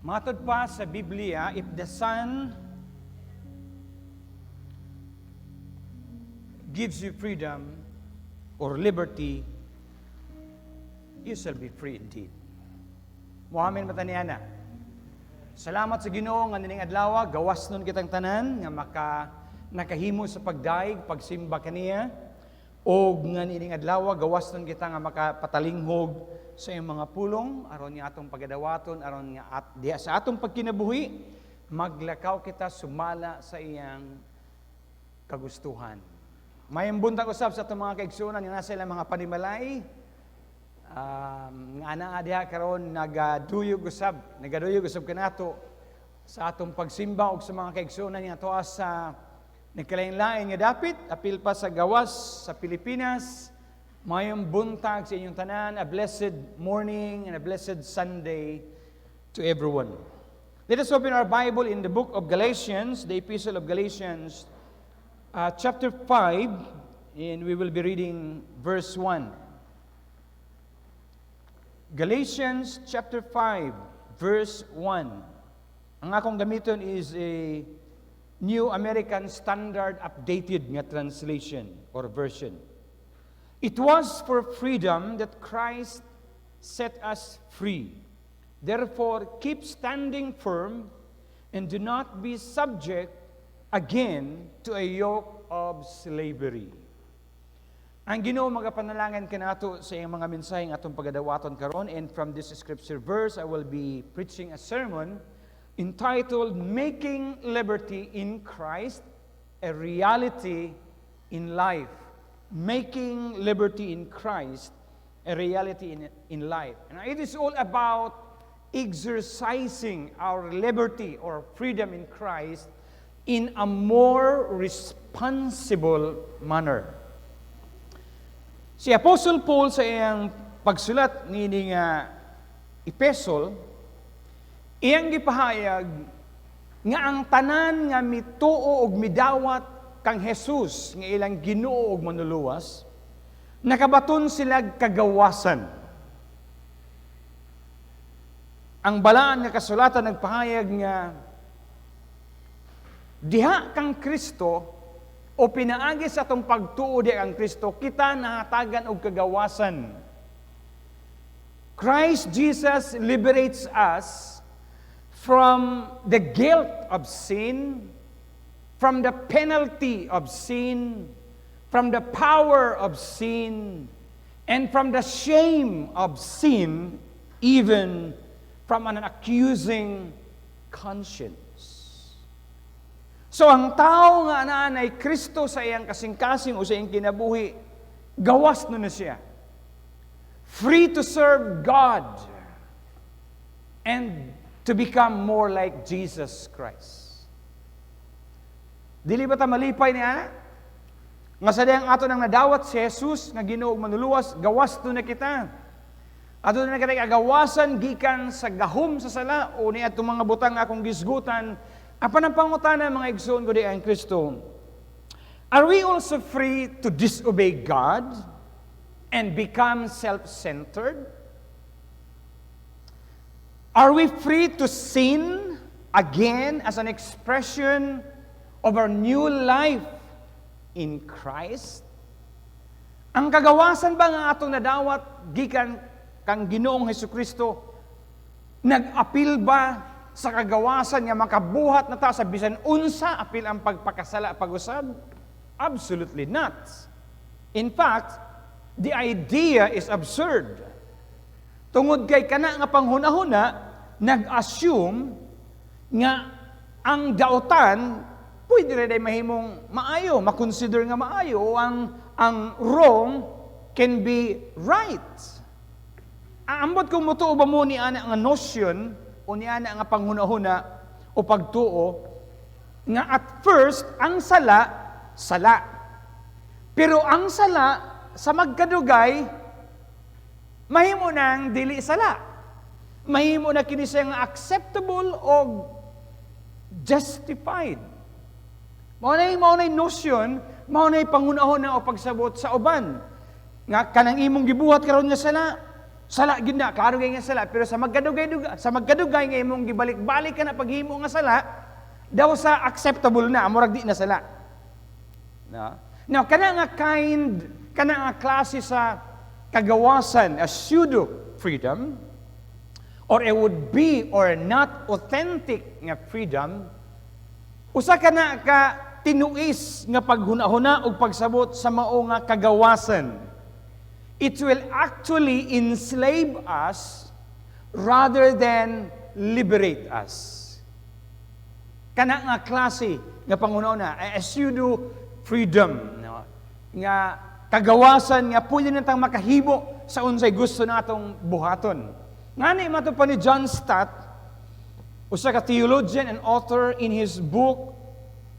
Matod pa sa Biblia, if the Son gives you freedom or liberty, you shall be free indeed. Muhammad mataniana. Salamat sa Ginoo nga nining adlaw, gawas nun kitang tanan nga nakahimo sa pagdaig, pagsimba kaniya, o nga nining adlaw, gawas nun kita nga makapatalinghog sa iyong mga pulong, aron nga atong pagadawaton, aron nga sa atong pagkinabuhi, maglakaw kita sumala sa iyang kagustuhan. May buntag usab sa itong mga kaigsunan nga nasa ilang mga panimalay, nga ana diha karon nagaduyog usab kanato sa atong pagsimba og sa mga kaigsunan nga tuwa sa nagkalain-lain nga dapit apil pa sa gawas sa Pilipinas. Mayong buntag sa inyong tanan, a blessed morning and a blessed Sunday to everyone. Let us open our Bible in the book of Galatians, the epistle of Galatians, chapter 5, and we will be reading verse 1. Galatians chapter 5, verse 1. Ang akong gamiton is a New American Standard Updated nga translation or version. It was for freedom that Christ set us free. Therefore, keep standing firm and do not be subject again to a yoke of slavery. Ang Ginoo magapanalangin kanato sa iyang mga mensaheng atong pagadawaton karon, and from this scripture verse I will be preaching a sermon entitled Making Liberty in Christ a Reality in Life. Making liberty in Christ a reality in life. And it is all about exercising our liberty or freedom in Christ in a more responsible manner. Si Apostle Paul sa iyang pagsulat nining epistle, iyang gipahayag nga ang tanan nga mituo og midawat kang Jesus nga ilang Ginoo og manluluwas, nakabaton sila kagawasan. Ang balaan nga kasulatan nagpahayag nga diha kang Kristo o pinaagi sa atong pagtuo di ang Kristo, kita nahatagan og kagawasan. Christ Jesus liberates us from the guilt of sin, from the penalty of sin, from the power of sin, and from the shame of sin, even from an accusing conscience. So ang tao nga anay Kristo sa iyang kasing-kasing o sa iyang kinabuhi, gawas na siya. Free to serve God and to become more like Jesus Christ. Dili ba ta malipay niya? Nga sa dayang ato nang nadawat si Jesus nga Ginoo ug manluluwas, gawas to na kita. Ato na kita agawasan gikan sa gahom sa sala o ni atong mga butang akong gisgutan. Apan ang pangutana mga igsoon ko di ang Kristo. Are we also free to disobey God and become self-centered? Are we free to sin again as an expression of our new life in Christ? Ang kagawasan ba nga atong nadawat gikan kang Ginoong Hesukristo, nag-apil ba sa kagawasan nga makabuhat na ta sa bisan unsa apil ang pagpakasala pag-usab? Absolutely not. In fact, the idea is absurd. Tungod kay kana nga panghuna-huna, nag-assume nga ang dautan pwede rin mahimong maayo, makonsider nga maayo, o ang wrong can be right. Aambot kung mutuo ba mo ni ana nga notion, o ni ana nga panghuna-huna, o pagtuo, nga at first, ang sala, sala. Pero ang sala, sa magkadugay, mahimo nang dili sala. Mahimo na kini siya nga acceptable o justified. Maunay notion, maunay panghunahon na o pagsabot sa uban. Nga kanang imong gibuhat karon nga sala, Sala gyud na, klaro kay nga sala, pero sa magkadugay nga imong gibalik-balik ka na paghimo nga sala, daw sa acceptable na, murag di na sala. No? Now, kana nga klase sa kagawasan, a pseudo-freedom, or a would-be or not authentic nga freedom, usa ka na ka tinuis nga paghuna-huna o pagsabot sa mao nga kagawasan. It will actually enslave us rather than liberate us. Kana nga klase nga panguna-una, a pseudo-freedom, no? Nga kagawasan nga pwede natang makahibo sa unsay gusto natong buhaton. Ngani mato pa ni John Stott, usa ka theologian and author, in his book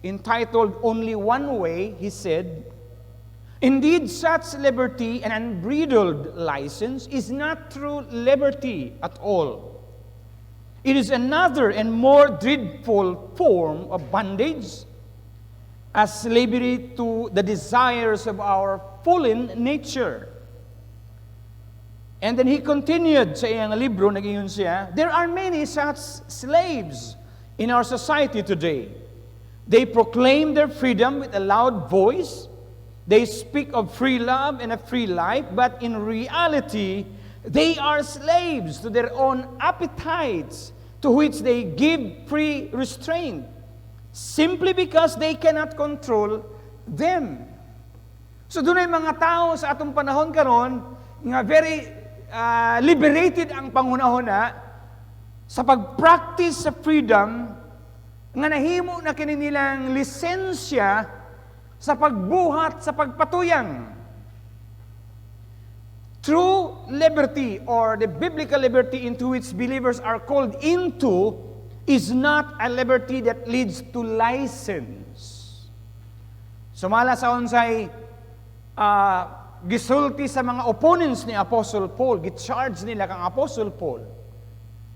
entitled Only One Way, he said, "Indeed, such liberty and unbridled license is not true liberty at all. It is another and more dreadful form of bondage, as slavery to the desires of our fallen nature." And then he continued sa iyang libro, nag-ingon siya, "There are many such slaves in our society today. They proclaim their freedom with a loud voice. They speak of free love and a free life, but in reality, they are slaves to their own appetites, to which they give free restraint, simply because they cannot control them." So doon ay mga tao sa atong panahon karon nga very liberated ang panghunahuna sa pag-practice sa freedom nga nahimo na kini nilang lisensya sa pagbuhat sa pagpatuyang. True liberty, or the biblical liberty into which believers are called into, is not a liberty that leads to license. Sumala sa unsay gisulti sa mga opponents ni Apostle Paul, gicharge nila kang Apostle Paul,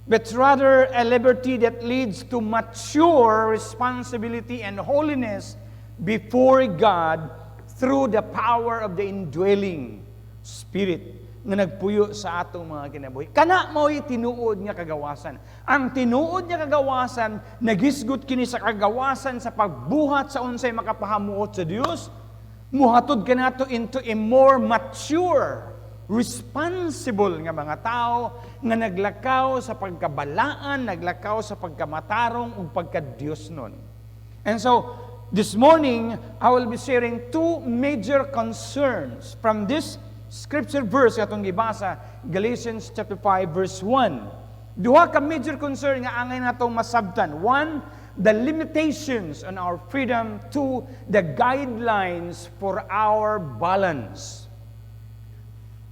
but rather a liberty that leads to mature responsibility and holiness before God through the power of the indwelling Spirit nga nagpuyo sa atong mga kinabuhi. Kana mao'y tinuod nga kagawasan. Ang tinuod nga kagawasan, nagisgot kini sa kagawasan sa pagbuhat sa unsay makapahamuot sa Dios, muhatod ka nato into a more mature, responsible nga mga tao nga naglakaw sa pagkabalaan, naglakaw sa pagkamatarong ug pagka-Dios nun. And so, this morning, I will be sharing two major concerns from this scripture verse atong gibasa, Galatians chapter 5 verse 1. Duha ka major concern nga angay natong masabtan. One, the limitations on our freedom. Two, the guidelines for our balance.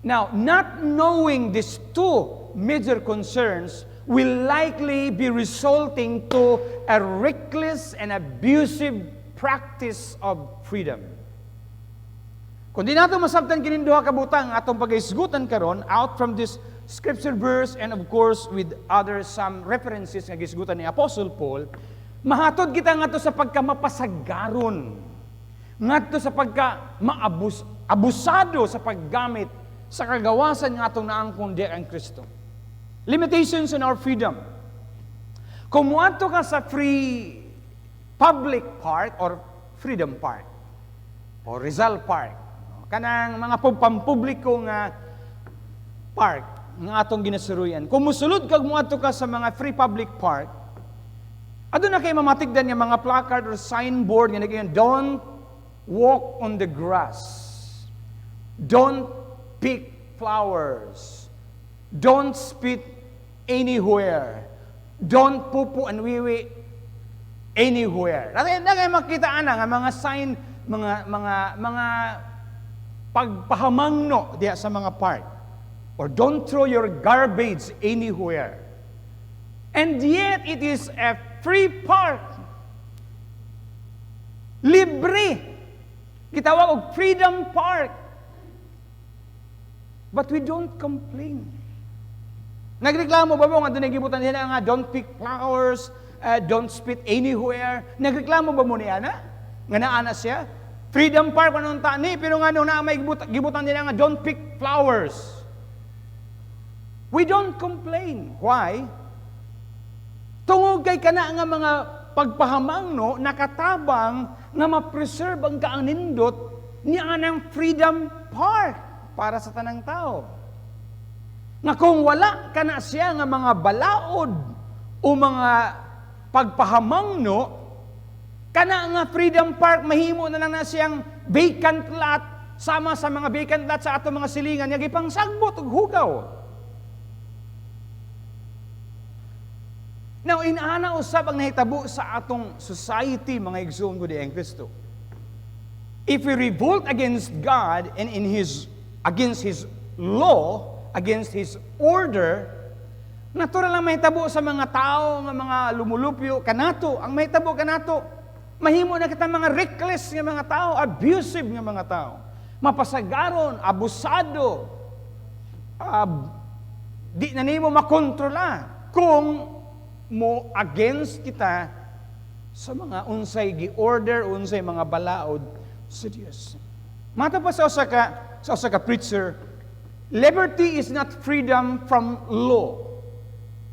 Now, not knowing these two major concerns will likely be resulting to a reckless and abusive practice of freedom. Kung di nato masabtan kining duha ka butang atong pagaisgutan karon out from this scripture verse, and of course with other some references nga gisgutan ni Apostle Paul, mahatod kita ngadto sa pagkamapasagaron, ngadto sa abusado sa paggamit sa kagawasan nga atong naangkon di ang Kristo. Limitations on our freedom. Kung muadto ka sa free public park or freedom park or Rizal Park, kanang mga pampubliko nga park nga atong ginasuruyan. Kung musulod kag muadto ka sa mga free public park, aduna kay mamatigdan nga mga placard or signboard nga nagayon, "Don't walk on the grass. Don't pick flowers. Don't spit anywhere. Don't pupu and wiwi anywhere." Nagay makita ana nga mga sign, mga pagpahamangno diya sa mga park. Or don't throw your garbage anywhere. And yet it is a free park. Libre. Gitawag og freedom park. But we don't complain. Nagreklamo ba mo nga doon nagibutan nila nga don't pick flowers, don't spit anywhere? Nagreklamo ba mo niya na? Nga naana siya? Freedom Park, anong tani? Pero nga nung na may gibutan nila nga don't pick flowers. We don't complain. Why? Tungod kay kana nga mga pagpahamangno nakatabang nga ma-preserve ang kaanindot niya ng Freedom Park para sa tanang tao. Nga kung wala kana siya nga mga balaod o mga pagpahamangno, kana nga Freedom Park mahimo na lang na siyang vacant lot sama sa mga vacant lot sa ato mga silingan nga gipang sagbot ug hugaw. Now, inaana usab ang nahitabo sa atong society, mga igsoon ko di ang Kristo. If we revolt against God and against His law, against His order, natural lang mahitabo sa mga tao, nga mga lumulupyo, kanato, ang mahitabo kanato, mahimo na kita mga reckless nga mga tao, abusive nga mga tao, mapasagaron, abusado, di na nimo makontrola, kung mo against kita sa mga unsay gi-order, unsay mga balaod sa Dios. Mata pa sa usa ka preacher, liberty is not freedom from law,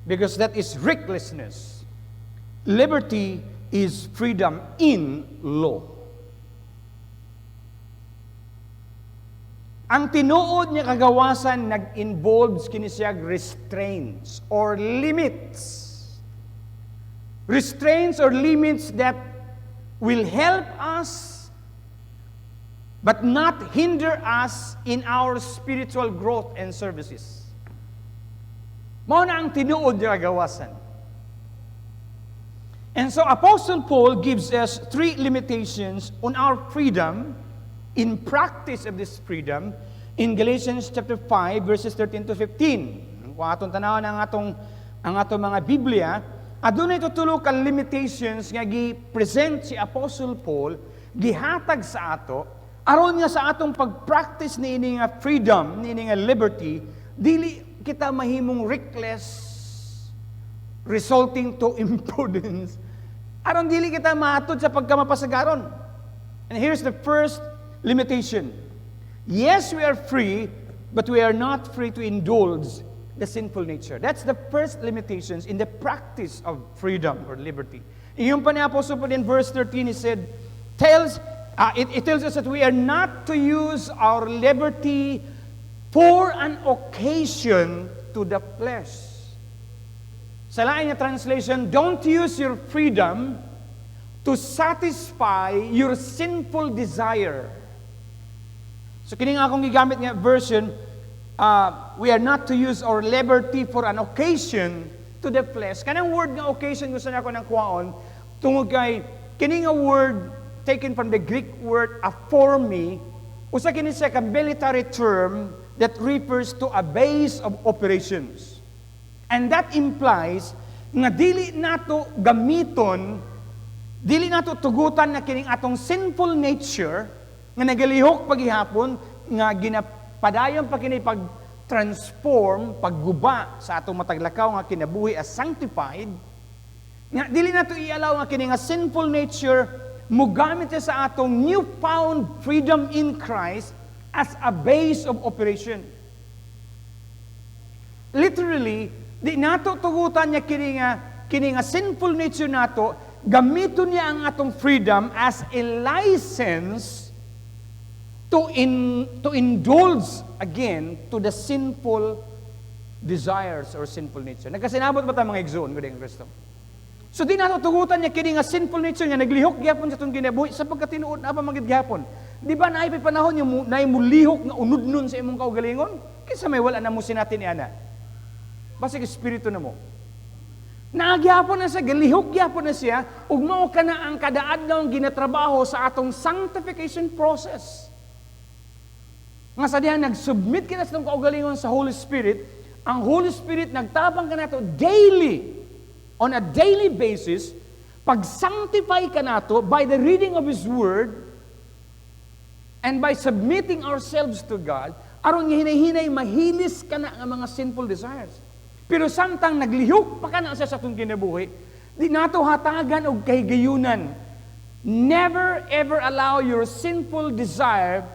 because that is recklessness. Liberty is freedom in law. Ang tinuod niya kagawasan nag-involves kini siya restraints or limits. Restraints or limits that will help us but not hinder us in our spiritual growth and services. Mao na ang tinuod niya kagawasan. And so Apostle Paul gives us 3 limitations on our freedom in practice of this freedom in Galatians chapter 5 verses 13 to 15. Kung atong tanaw ang atong mga Biblia, adunay tutulo ka limitations nga gi-present si Apostle Paul, gihatag sa ato, aron nga sa atong pag-practice ni ini nga freedom, ni ini nga liberty, dili kita mahimong reckless, resulting to imprudence. Aron dili kita maatod sa pagkamapasagaron. And here's the first limitation. Yes, we are free, but we are not free to indulge the sinful nature. That's the first limitations in the practice of freedom or liberty. Iyon pa ni Apostle Paul in verse 13, he said, it tells us that we are not to use our liberty for an occasion to the flesh. Sa lain nga translation, don't use your freedom to satisfy your sinful desire. So kining akong gigamit nga version, we are not to use our liberty for an occasion to the flesh. Kanang word nga occasion gusto na ako ng kuwaon, tungod kay kining nga word taken from the Greek word aphormi, usa kini sa military term that refers to a base of operations. And that implies nga dili nato gamiton, dili nato tugutan na kining atong sinful nature nga nagalihok paghihapon nga padayon pa kini pag-transform, pagguba sa atong mataglakaw nga kinabuhi as sanctified, nga dili nato i-allow nga kini nga sinful nature mugamit sa atong newfound freedom in Christ as a base of operation. Literally, di nato tugutan niya kini nga sinful nature nato, gamiton niya ang atong freedom as a license to indulge again to the sinful desires or sinful nature. Nagkasinabot ba tayo mga igsoon ko din Kristo? So di nato tugutan niya kini nga sinful nature nga naglihok gyapon sa itong kinabuhi sa pagkatinuod na pa magid gyapon. Di ba naay panahon yung naay mulihok nga unudnon sa imong kaugalingon? Kinsa may wala na mo sinatin ni ana. Basig espiritu na mo. Naagyapon na siya, galihok gyapon na siya, ug mao kana ang kadaadlaw ang ginatrabaho sa atong sanctification process. Nga sa diha nag-submit kita sa itong kaugalingon sa Holy Spirit, ang Holy Spirit nagtabang ka nato daily, on a daily basis, pag-sanctify ka nato by the reading of His Word and by submitting ourselves to God, aron nga hinay-hinay mahilis ka na ang mga sinful desires. Pero samtang naglihok pa ka na sa itong kinabuhi, di nato hatagan og kahigayunan. Never ever allow your sinful desire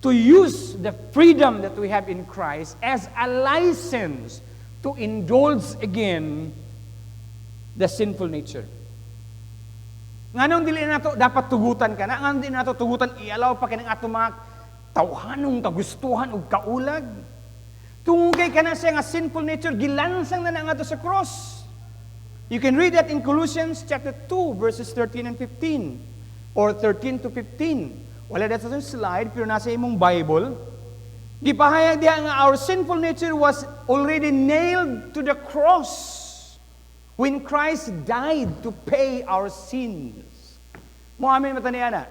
to use the freedom that we have in Christ as a license to indulge again the sinful nature. Nganong dili nato dapat tugutan ka na, nganong dili nato tugutan ialaw pa kining ato mga tawhanong kagustuhan ug kaulag. Tungkay ka na siya nga sinful nature, gilansang na nga to sa cross. You can read that in Colossians chapter 2, verses 13 and 15. Or 13 to 15. Wala dito sa slide, pero nasa imong Bible. Gipahayag diha nga our sinful nature was already nailed to the cross when Christ died to pay our sins. Mo amin mataniana.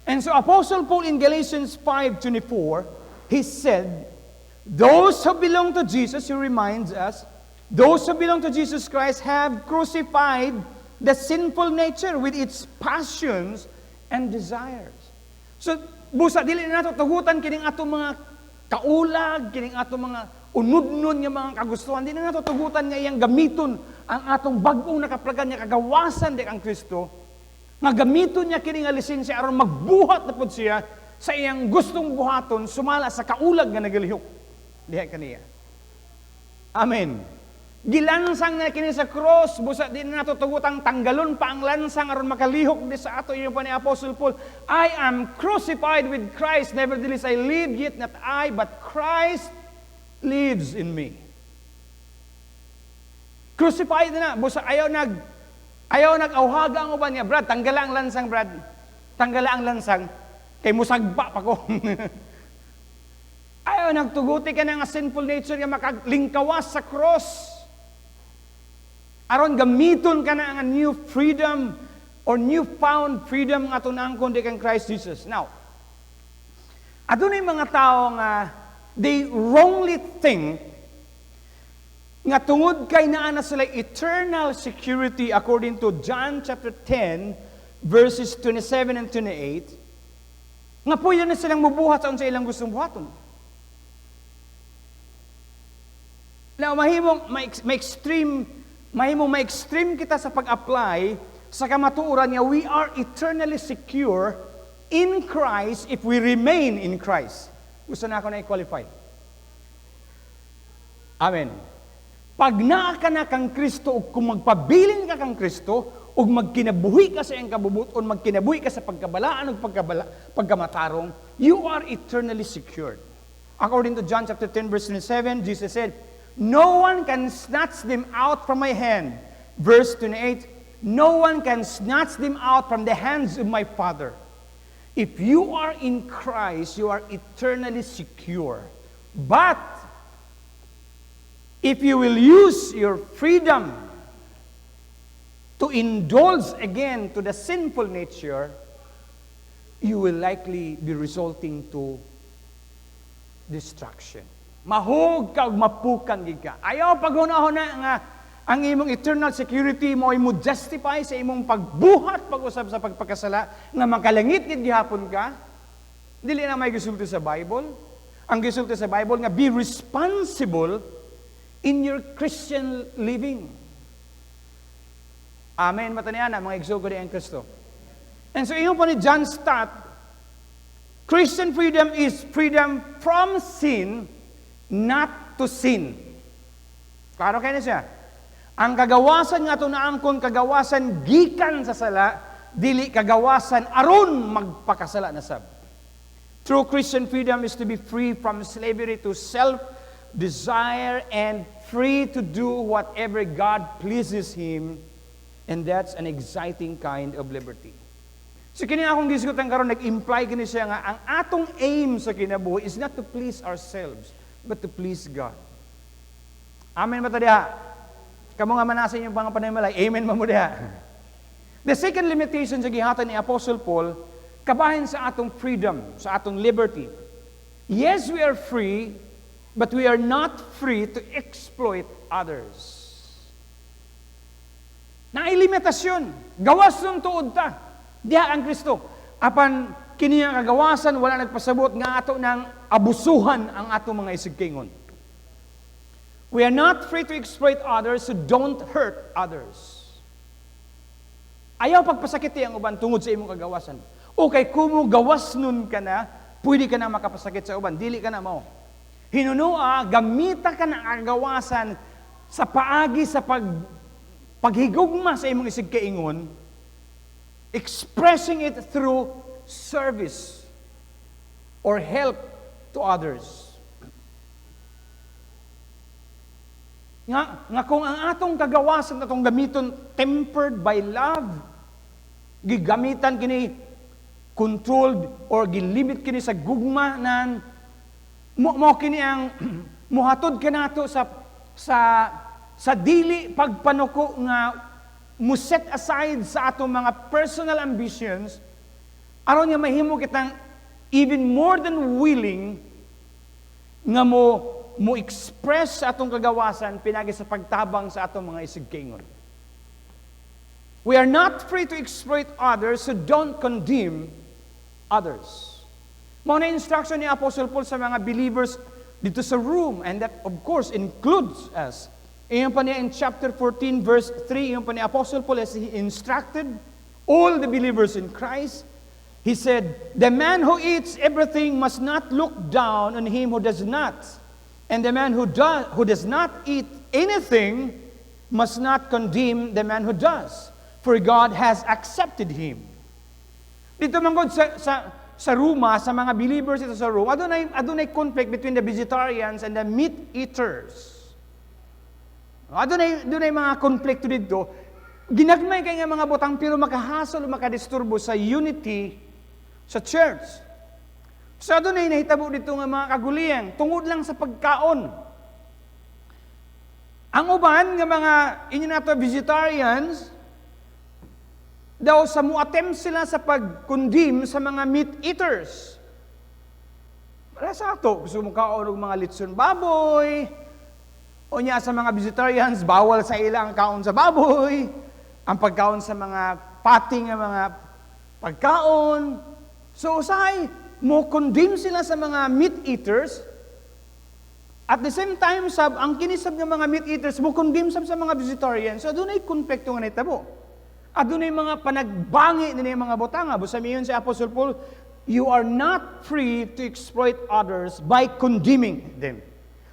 And so Apostle Paul in Galatians 5:24, he said, those who belong to Jesus, he reminds us, those who belong to Jesus Christ have crucified the sinful nature with its passions and desires. So, busa, dili na nato tugutan kining ato mga kaulag, kining ato mga unudnon nga mga kagustuhan. Dili na nato tugutan nga iyang gamiton ang atong bag-ong nakaplagan niya kagawasan di ang Kristo. Nga gamiton niya kining nga lisensya aron magbuhat na pud siya sa iyang gustong buhaton sumala sa kaulag nga nagalihok. Diha kaniya. Amen. Gilansang na kini sa cross, busa din nato tugutang tanggalon pa ang lansang aron makalihok di sa ato yung pa ni Apostle Paul. I am crucified with Christ, nevertheless I live, yet not I, but Christ lives in me. Crucified na, busa ayaw nag-awhaga ang uban niya, Brad, tanggala ang lansang, Brad. Tanggala ang lansang, kay musagpa pa ko. Ayaw nagtuguti ka na nga sinful nature nga makaglingkawas sa cross. Aron gamiton ka na ang new freedom or newfound freedom nga tunangkon di kang Christ Jesus. Now, ato na yung mga tao nga they wrongly think nga tungod kay naa na sila eternal security according to John chapter 10 verses 27 and 28 nga pwede na silang mubuhat sa ilang gustong buhaton. Now, mahimong ma-extreme kita sa pag-apply sa kamatuoran nga we are eternally secure in Christ if we remain in Christ. Gusto na ako na i-qualify. Amen. Pag naa ka na kang Kristo o kung magpabilin ka kang Kristo o magkinabuhi ka sa iyang kabubot o magkinabuhi ka sa pagkabalaan o pagkamatarong, you are eternally secured. According to John chapter 10 verse 27, Jesus said, no one can snatch them out from my hand. Verse 28, no one can snatch them out from the hands of my Father. If you are in Christ, you are eternally secure. But, if you will use your freedom to indulge again to the sinful nature, you will likely be resulting to destruction. Mahog ka, mapukan gid ka. Ayaw paghunahon na nga ang imong eternal security mo ay mo justify sa imong pagbuhat pag-usab sa pagpakasala nga makalangit gid gihapon ka. Dili na may gisulti sa Bible. Ang gisulti sa Bible nga be responsible in your Christian living. Amen. Matanian na mga igsogo di ang Kristo. And so ingon pa ni John Stott, Christian freedom is freedom from sin, not to sin. Klaro kayo na siya. Ang kagawasan nga ito na angkon, kagawasan gikan sa sala, dili kagawasan aron magpakasala na sab. True Christian freedom is to be free from slavery to self-desire and free to do whatever God pleases Him, and that's an exciting kind of liberty. So kini akong gisgutan karon nag-imply kini siya nga ang atong aim sa kinabuhi is not to please ourselves, but to please God. Amen ba ta diha? Kamo nga manasin yung pangapanaymalay. Amen mo diha. The second limitation sa gihatag ni Apostle Paul, kabahin sa atong freedom, sa atong liberty. Yes, we are free, but we are not free to exploit others. Nailimitasyon. Gawas ng tuod ta. Diha ang Kristo. Apan kini nga kagawasan, wala nagpasabot nga ato ng abusuhan ang atong mga isigkingon. We are not free to exploit others, so don't hurt others. Ayaw pagpasakiti ang uban tungod sa imong kagawasan. O kay kumo gawas nun ka na, pwede ka na makapasakit sa uban, dili ka na mo. Hinunua, gamita ka ng agawasan sa paagi sa paghigugma sa imong isig kaingon, expressing it through service or help to others. Nga kung ang atong kagawasan atong gamiton tempered by love, gigamitan kini controlled or gilimit kini sa gugma nan mo kini ang muhatod kanato sa dili pagpanuko nga mo set aside sa atong mga personal ambitions aron nga mahimo kitang even more than willing nga mo express sa atong kagawasan pinagi sa pagtabang sa atong mga isig kaingon. We are not free to exploit others, so don't condemn others. Mao na instruction ni Apostle Paul sa mga believers dito sa room, and that of course includes us. Iyon pa niya in chapter 14 verse 3, iyon pa ni Apostle Paul as he instructed all the believers in Christ. He said, "The man who eats everything must not look down on him who does not. And the man who does not eat anything must not condemn the man who does, for God has accepted him." Dito manggod sa Roma, sa mga believers ito sa Roma, adunay conflict between the vegetarians and the meat eaters. Adunay mga konflikto dito. Ginagmay kay nga mga butang pero makahasol o makadisturbo sa unity sa church. So adunay nahitabo dito nga mga kaguliyang tungod lang sa pagkaon. Ang uban nga mga inyo nato vegetarians daw sa muatem sila sa pag-condemn sa mga meat eaters. Para sa ato, gusto mo kaon og mga litson baboy, o niya sa mga vegetarians, bawal sa ilang kaon sa baboy, ang pagkaon sa mga pating nga mga pagkaon. So usahay, mo condemn sila sa mga meat eaters, at the same time, ang kinisab ng mga meat eaters, mo condemn sa mga vegetarians. So doon ay konflikto nga nitabo. Adunay mga panagbangi ni mga botanga. Busa miyon si Apostle Paul, you are not free to exploit others by condemning them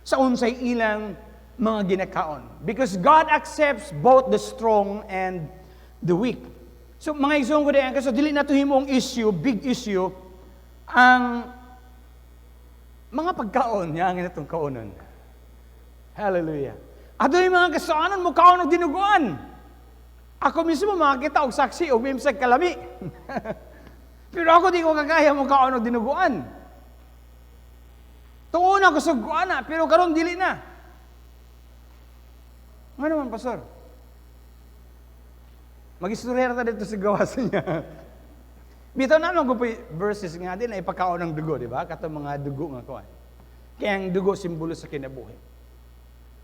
sa unsay ilang mga ginakaon. Because God accepts both the strong and the weak. So mga igsoon ko diyan, kasi dili na to himong issue, big issue, ang mga pagkaon, yang itong kaonon. Hallelujah. Adunay mga kasaanan mo kaon og dinuguan. Ako mismo makakita og saksi og mimsag kalami. Pero ako di ko kakaya mo kaon og dinuguan. Tuon ako sa guana, pero karon dili na. Nga naman, pastor? Mag-istorya ta dito sa gawasan niya. Bitaw naman ko po verses nga din na ipakaon ng dugo, di ba? Katong mga dugo nga kuan. Kaya ang dugo simbolo sa kinabuhi.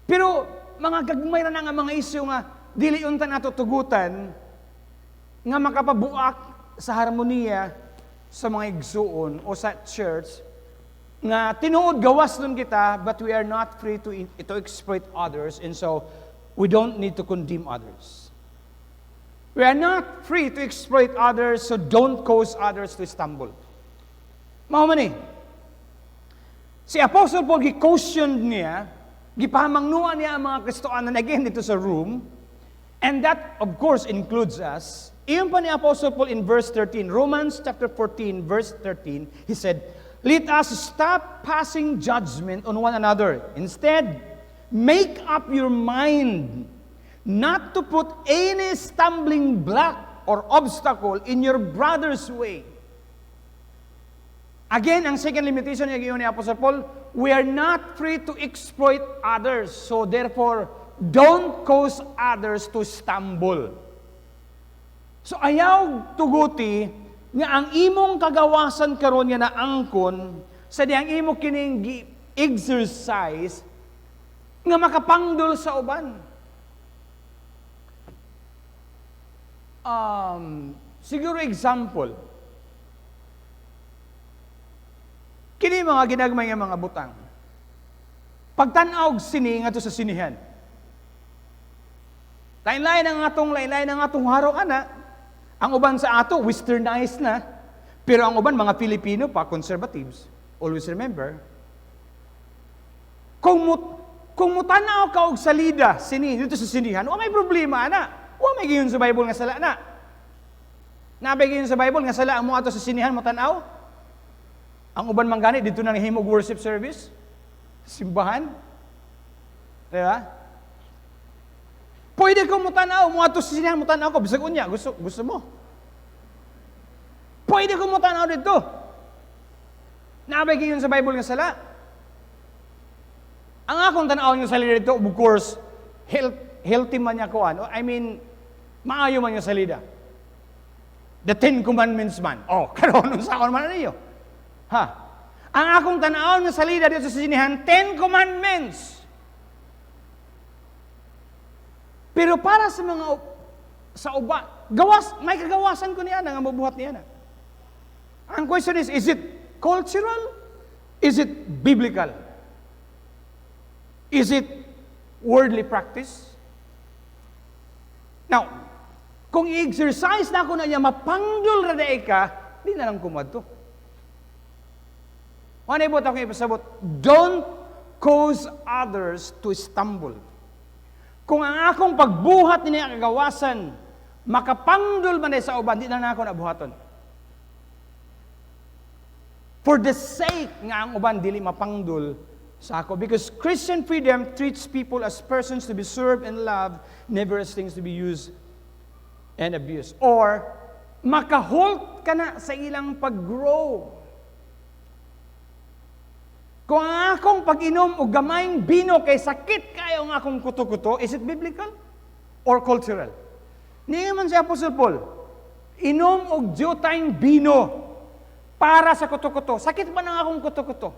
Pero mga gagmay na nga mga isyu nga dili unta nato tugutan nga makapabuak sa harmonia sa mga igsuon o sa church nga tinuod gawas nun kita, but we are not free to exploit others, and so we don't need to condemn others. We are not free to exploit others, so don't cause others to stumble. Mao man ni si Apostle Paul gi-caution niya, gipamangnuan niya ang mga Kristohanon again dito sa room. And that, of course, includes us. Iyon pa ni Apostle Paul in verse 13, Romans chapter 14, verse 13, he said, "Let us stop passing judgment on one another. Instead, make up your mind not to put any stumbling block or obstacle in your brother's way." Again, ang second limitation ni Apostle Paul, we are not free to exploit others. So therefore, don't cause others to stumble. So ayaw tuguti nga ang imong kagawasan karon nga naangkon sa diyang imo kining exercise nga makapangdol sa uban. Siguro example. Kini mga ginagmay nga mga butang. Pagtan-aw sini ngadto sa sinihan. Lain-lain ang atong haro ana. Ang uban sa ato westernized na. Pero ang uban, mga Filipino pa, conservatives, always remember, kung mutanaw ka og salida, dito sa sinihan, may problema, ana. May giyon sa Bible nga sala, na. Nabay giyon sa Bible nga sala, mo ato sa sinihan, mutanaw. Ang uban manggani, dito na himog worship service, simbahan. Diba? Pwede ko mutanaw, mo ato sa sinihan, mutanaw ko, bisag unya, gusto mo. Pwede ko mutanaw dito. Nabay giyon sa Bible nga sala. Ang akong tanaw yung salida dito, of course, healthy man niya ko, maayo man yung salida. The Ten Commandments man. Karon sa akong man niyo. Ang akong tanaw ng salida dito sa sinihan, 10 Commandments. Pero para sa mga may kagawasan ko niya nga mabuhat niya na. Ang question is it cultural? Is it biblical? Is it worldly practice? Now, kung i-exercise na ako na niya, mapangdol ra daay ka, di na lang kumadto. Ano ibot ako ipasabot? Don't cause others to stumble. Kung ang akong pagbuhat niya kagawasan, makapangdol man sa uban, di na ako nabuhaton. For the sake nga ang uban, dili mapangdol sa ako. Because Christian freedom treats people as persons to be served and loved, never as things to be used and abused. Or, makaholt ka na sa ilang pag-grow. Kung ang akong pag-inom o gamayng bino kay sakit kayo ang akong kuto-kuto, is it biblical or cultural? Niya man si Apostle Paul, inom og jutayng bino para sa kuto-kuto. Sakit ba ng akong kuto-kuto?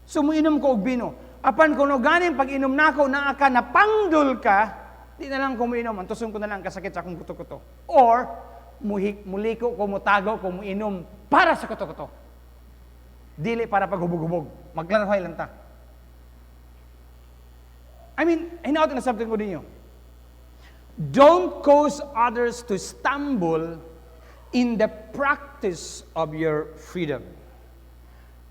Sumuinom ko og bino. Apan kung ganing pag-inom nako naa ka napangdol ka, di na lang ko muinom, antuson ko na lang kasakit sa akong kuto-kuto. Or muliko ko, mutago ko, muinom para sa kuto-kuto. Dili para paghubog-hubog. Maglarahay lang ta. Hinaot na sabtin ko ninyo. Don't cause others to stumble in the practice of your freedom.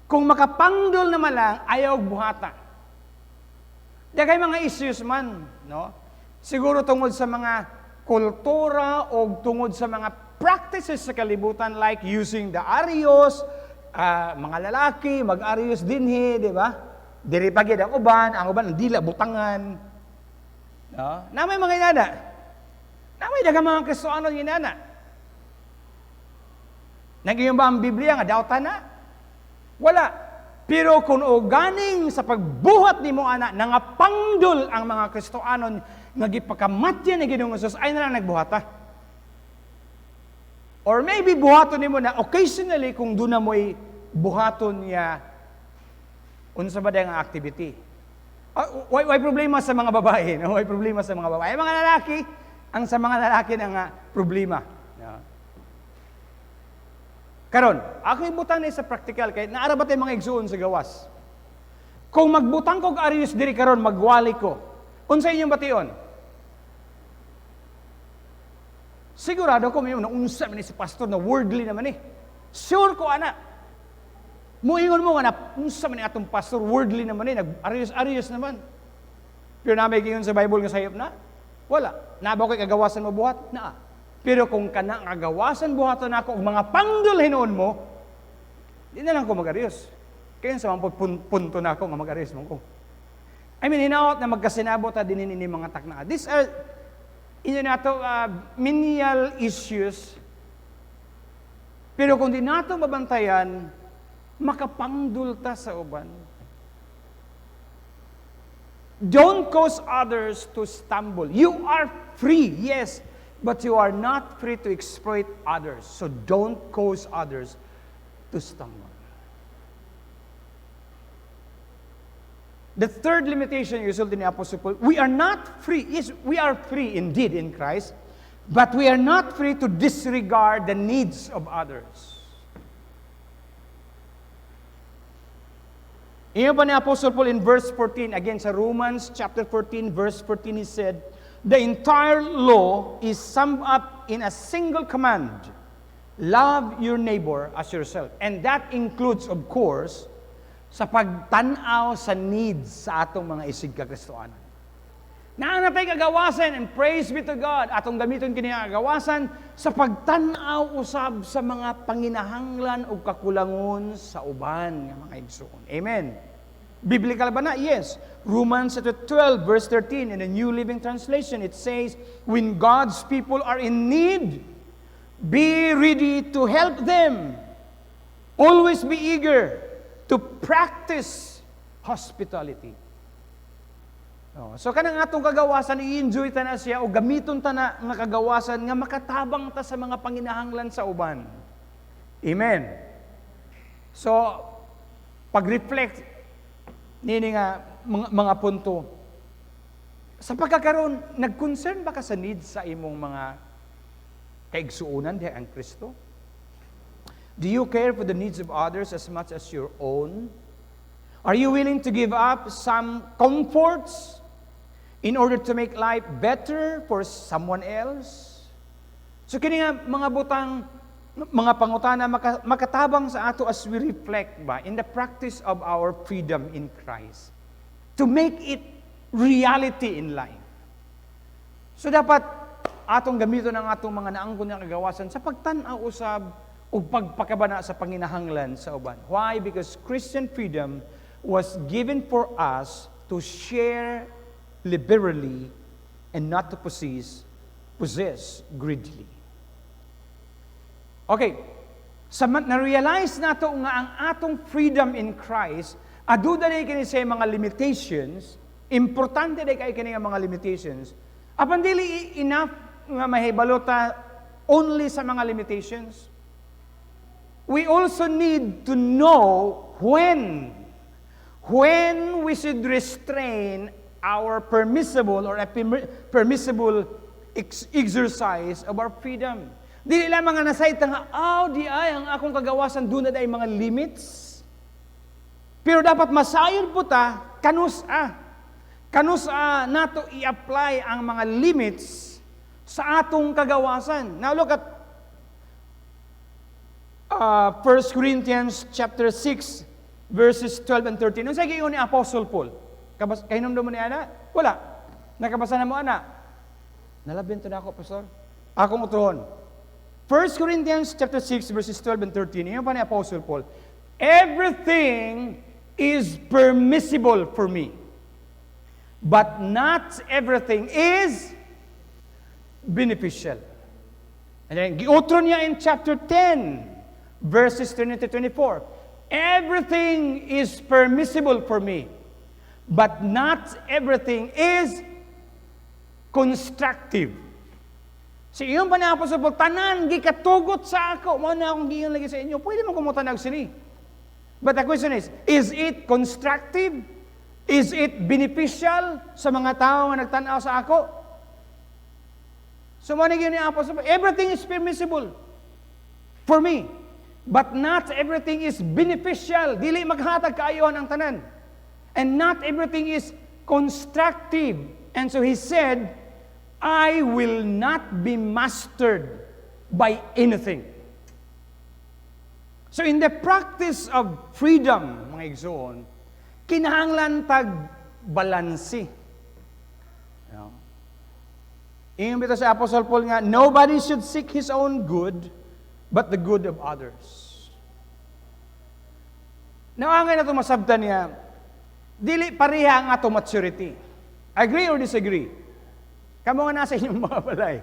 Kung makapangdol naman lang, ayaw buhata. Dagay mga issues man, no? Siguro tungod sa mga kultura o tungod sa mga practices sa kalibutan like using the arios, mga lalaki, mag-arios dinhi, di ba? Diri pagid ang uban ang dila butangan. No? Namay mga inana. Namay daghang mga Kristohano inana. Nagiyon ba ang Biblia nga dawtan na? Wala. Pero kung ganing sa pagbuhat ni mo anak, nangapangdol ang mga Kristohanon, nagipakamatyan ni Ginoong Hesus, ay na lang nagbuhata. Or maybe buhaton ni mo na occasionally kung doon na mo'y buhaton niya unsa ba ang activity. Why problema sa mga babae? No? Why problema sa mga babae? Mga lalaki, ang sa mga lalaki na problema. No? Karon, ako ibutan sa practical kay naara ba tay mga igsuon sa gawas. Kung magbutang kog arius diri karon magwali ko. Unsa inyong bation? Sigurado ko may unsa man si pastor na worldly naman Sure ko ana. Muingon mo nga unsa man ni atong pastor worldly naman nag-arius naman. Pero na may giyon sa Bible nga sayop na? Wala. Nabaw kay kagawasan mabuhat? Naa. Pero kung kana nga gawasan buhaton ako og mga pangdol hinuon mo, di na lang ko mag-arios. Kaya sa mga punto na ako nga mag-arios mo ko. hinaot na magkasinabot ta din ni mga takna. These are menial issues. Pero kung di nato mabantayan, makapangdul ta sa uban. Don't cause others to stumble. You are free, yes, but you are not free to exploit others. So don't cause others to stumble. The third limitation resulted in the Apostle Paul, we are not free. Yes, we are free indeed in Christ, but we are not free to disregard the needs of others. Iyon pa ni Apostle Paul in verse 14, again sa Romans chapter 14, verse 14, he said, the entire law is summed up in a single command. love your neighbor as yourself. And that includes, of course, sa pagtanaw sa needs sa atong mga isig kakristoanan. Naanapay kagawasan, and praise be to God, atong gamiton kini kagawasan sa pagtanaw usab sa mga panginahanglan o kakulangon sa uban nga mga igsoon. Amen. Biblical ba na? Yes. Romans 12 verse 13 in the New Living Translation, it says, when God's people are in need, be ready to help them. Always be eager to practice hospitality. So kanang atong kagawasan, i-enjoy ta na siya o gamiton ta na nga kagawasan nga makatabang ta sa mga panginahanglan sa uban. Amen. So pag-reflect nini nga mga punto. Sa pagkakaroon, nag-concern ba ka sa needs sa imong mga kaigsuunan diha ang Kristo? Do you care for the needs of others as much as your own? Are you willing to give up some comforts in order to make life better for someone else? So kini nga mga butang, mga pangutana makatabang sa ato as we reflect ba in the practice of our freedom in Christ to make it reality in life. So dapat atong gamiton ang atong mga naangkon nga kagawasan sa pagtan-aw usab o pagpakabana sa panginahanglan sa uban. Why? Because Christian freedom was given for us to share liberally and not to possess greedily. Okay, na-realize nato nga ang atong freedom in Christ, aduda day kini sa mga limitations, importante day kay kini nga mga limitations, apan dili enough nga mahibalota only sa mga limitations. We also need to know when we should restrain our permissible or permissible exercise of our freedom. Dili lang mga nasayta nga, di ay, ang akong kagawasan, doon na ay mga limits. Pero dapat masayon po ta, kanus nato i-apply ang mga limits sa atong kagawasan. Now look at 1 Corinthians chapter 6, verses 12 and 13. Ano sa giyon ni Apostle Paul? Kahinomdom mo ni ana? Wala. Nakabasa na mo ana? Nalabinto na ako, Pastor. Akong utuhon. 1 Corinthians chapter 6, verses 12 and 13. Iyon pa ni Apostle Paul. Everything is permissible for me, but not everything is beneficial. And then, giutro niya in chapter 10, verses 20 to 24. Everything is permissible for me, but not everything is constructive. Si iyon pa na Apostle Paul, tanan, gikatugot sa ako. Mo na akong giyon lagi sa inyo. Pwede mo kumutanag sini. But the question is it constructive? Is it beneficial sa mga tao nga nagtanaw sa ako? So mo na giyon ni Apostle Paul, everything is permissible for me, but not everything is beneficial. Dili maghatag kaayohan ang tanan. And not everything is constructive. And so he said, I will not be mastered by anything. So in the practice of freedom, mga igsoon, kinahanglan tag balansi. Ingon bitaw sa Apostle Paul nga, nobody should seek his own good, but the good of others. Naangay na ito masabtan niya, dili pareha ang ato maturity. Agree or disagree? Kamu nga nasa inyong mga balay.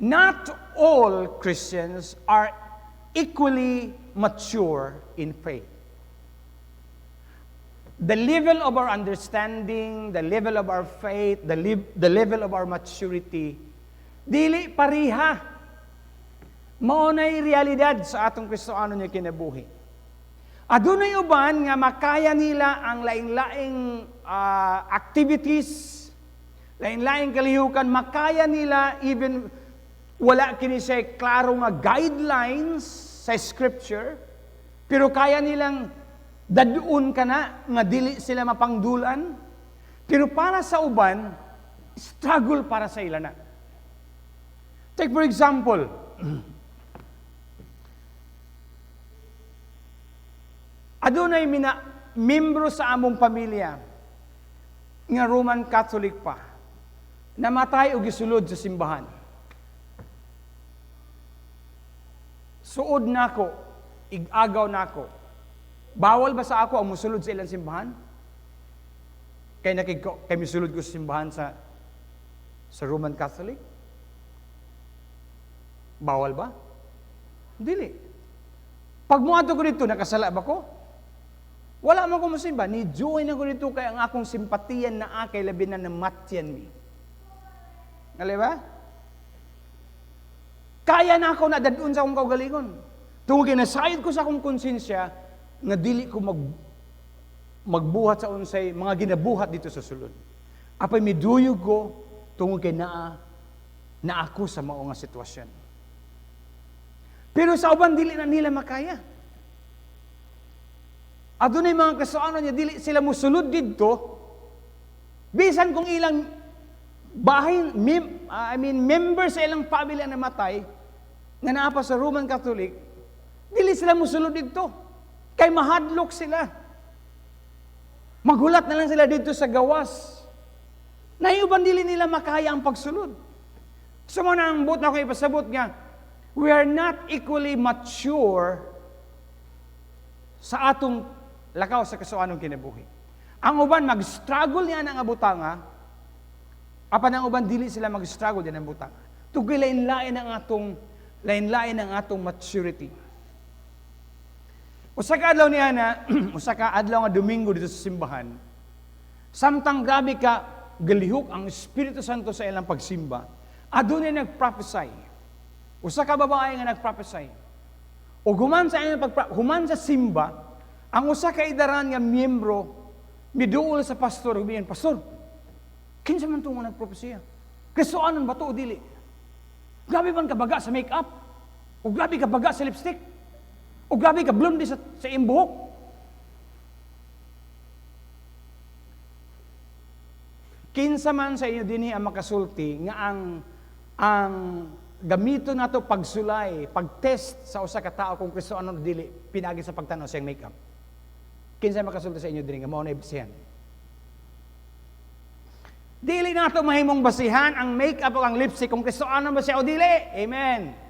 Not all Christians are equally mature in faith. The level of our understanding, the level of our faith, the level of our maturity, dili pareha. Maunay realidad sa atong Kristoano niya kinabuhi. Adunay uban nga makaya nila ang laing-laing activities, lain-laing kalihukan, makaya nila even wala kini siya klaro nga guidelines sa scripture, pero kaya nilang daduon ka na nga dili sila mapangdulan. Pero para sa uban, struggle para sa ila na. Take for example, Adunay membro sa among pamilya nga Roman Catholic pa, namatay o gisulod sa simbahan. Suod nako, igagaw nako. Bawal ba sa ako ang musulod sa ilang simbahan? Kay misulod ko sa simbahan sa Roman Catholic? Bawal ba? Dili. Pag muadto ko dito, nakasala ba ko? Wala man ko musimba. Ni-join ako dito kay ang akong simpatiyan na kay labi na namatyan mi. Ngali ba? Kaya na ako na dadun sa akong kaugalingon. Tungod kinasayod ko sa akong konsensya nga dili ko magbuhat sa unsay mga ginabuhat dito sa sulod. Apay miduyog ko tungod kay na ako sa mao nga sitwasyon. Pero sa uban dili na nila makaya. Adunay mga kasuanon niya dili sila mosulod didto. Bisan kung ilang bahay member sa ilang family na namatay nga naa pa sa Roman Catholic, dili sila mosulod didto. Kay mahadlok sila. Maghulat na lang sila dito sa gawas. Naiuban dili nila makaya ang pagsulod. So mo na ang buot na ko ipasabot nga, we are not equally mature sa atong lakaw sa kasuanong kinabuhi. Ang uban mag-struggle niya ng abutanga, apan ang uban dili sila mag-struggle din ng butanga. Tugay lain-lain ang atong maturity. Usa ka adlaw niya na, usa ka adlaw nga Domingo dito sa simbahan, samtang grabe ka galihok ang Espiritu Santo sa ilang pagsimba, adunay nag-prophesy. Usa ka babae nga nag-prophesy. O human sa simba, ang usa ka idaran nga miyembro miduol sa pastor, hubiyan, pastor, kinsa man tungo nagpropesya? Kristoanon ba to o dili? Grabe man ka baga sa make-up? O grabe ka baga sa lipstick? O grabe ka blondie sa imbuhok? Kinsa man sa inyo dinhi ang makasulti nga ang gamito nato pagsulay, pagtest sa usa ka tawo kung Kristoanon o dili, pinagi sa pagtanaw sa make-up. Kinsa makasulti sa inyo dinhi nga mao na ibasihan? Dili nato mahimong basihan ang make-up o ang lipstick kung Kristoanon ba siya o dili. Amen.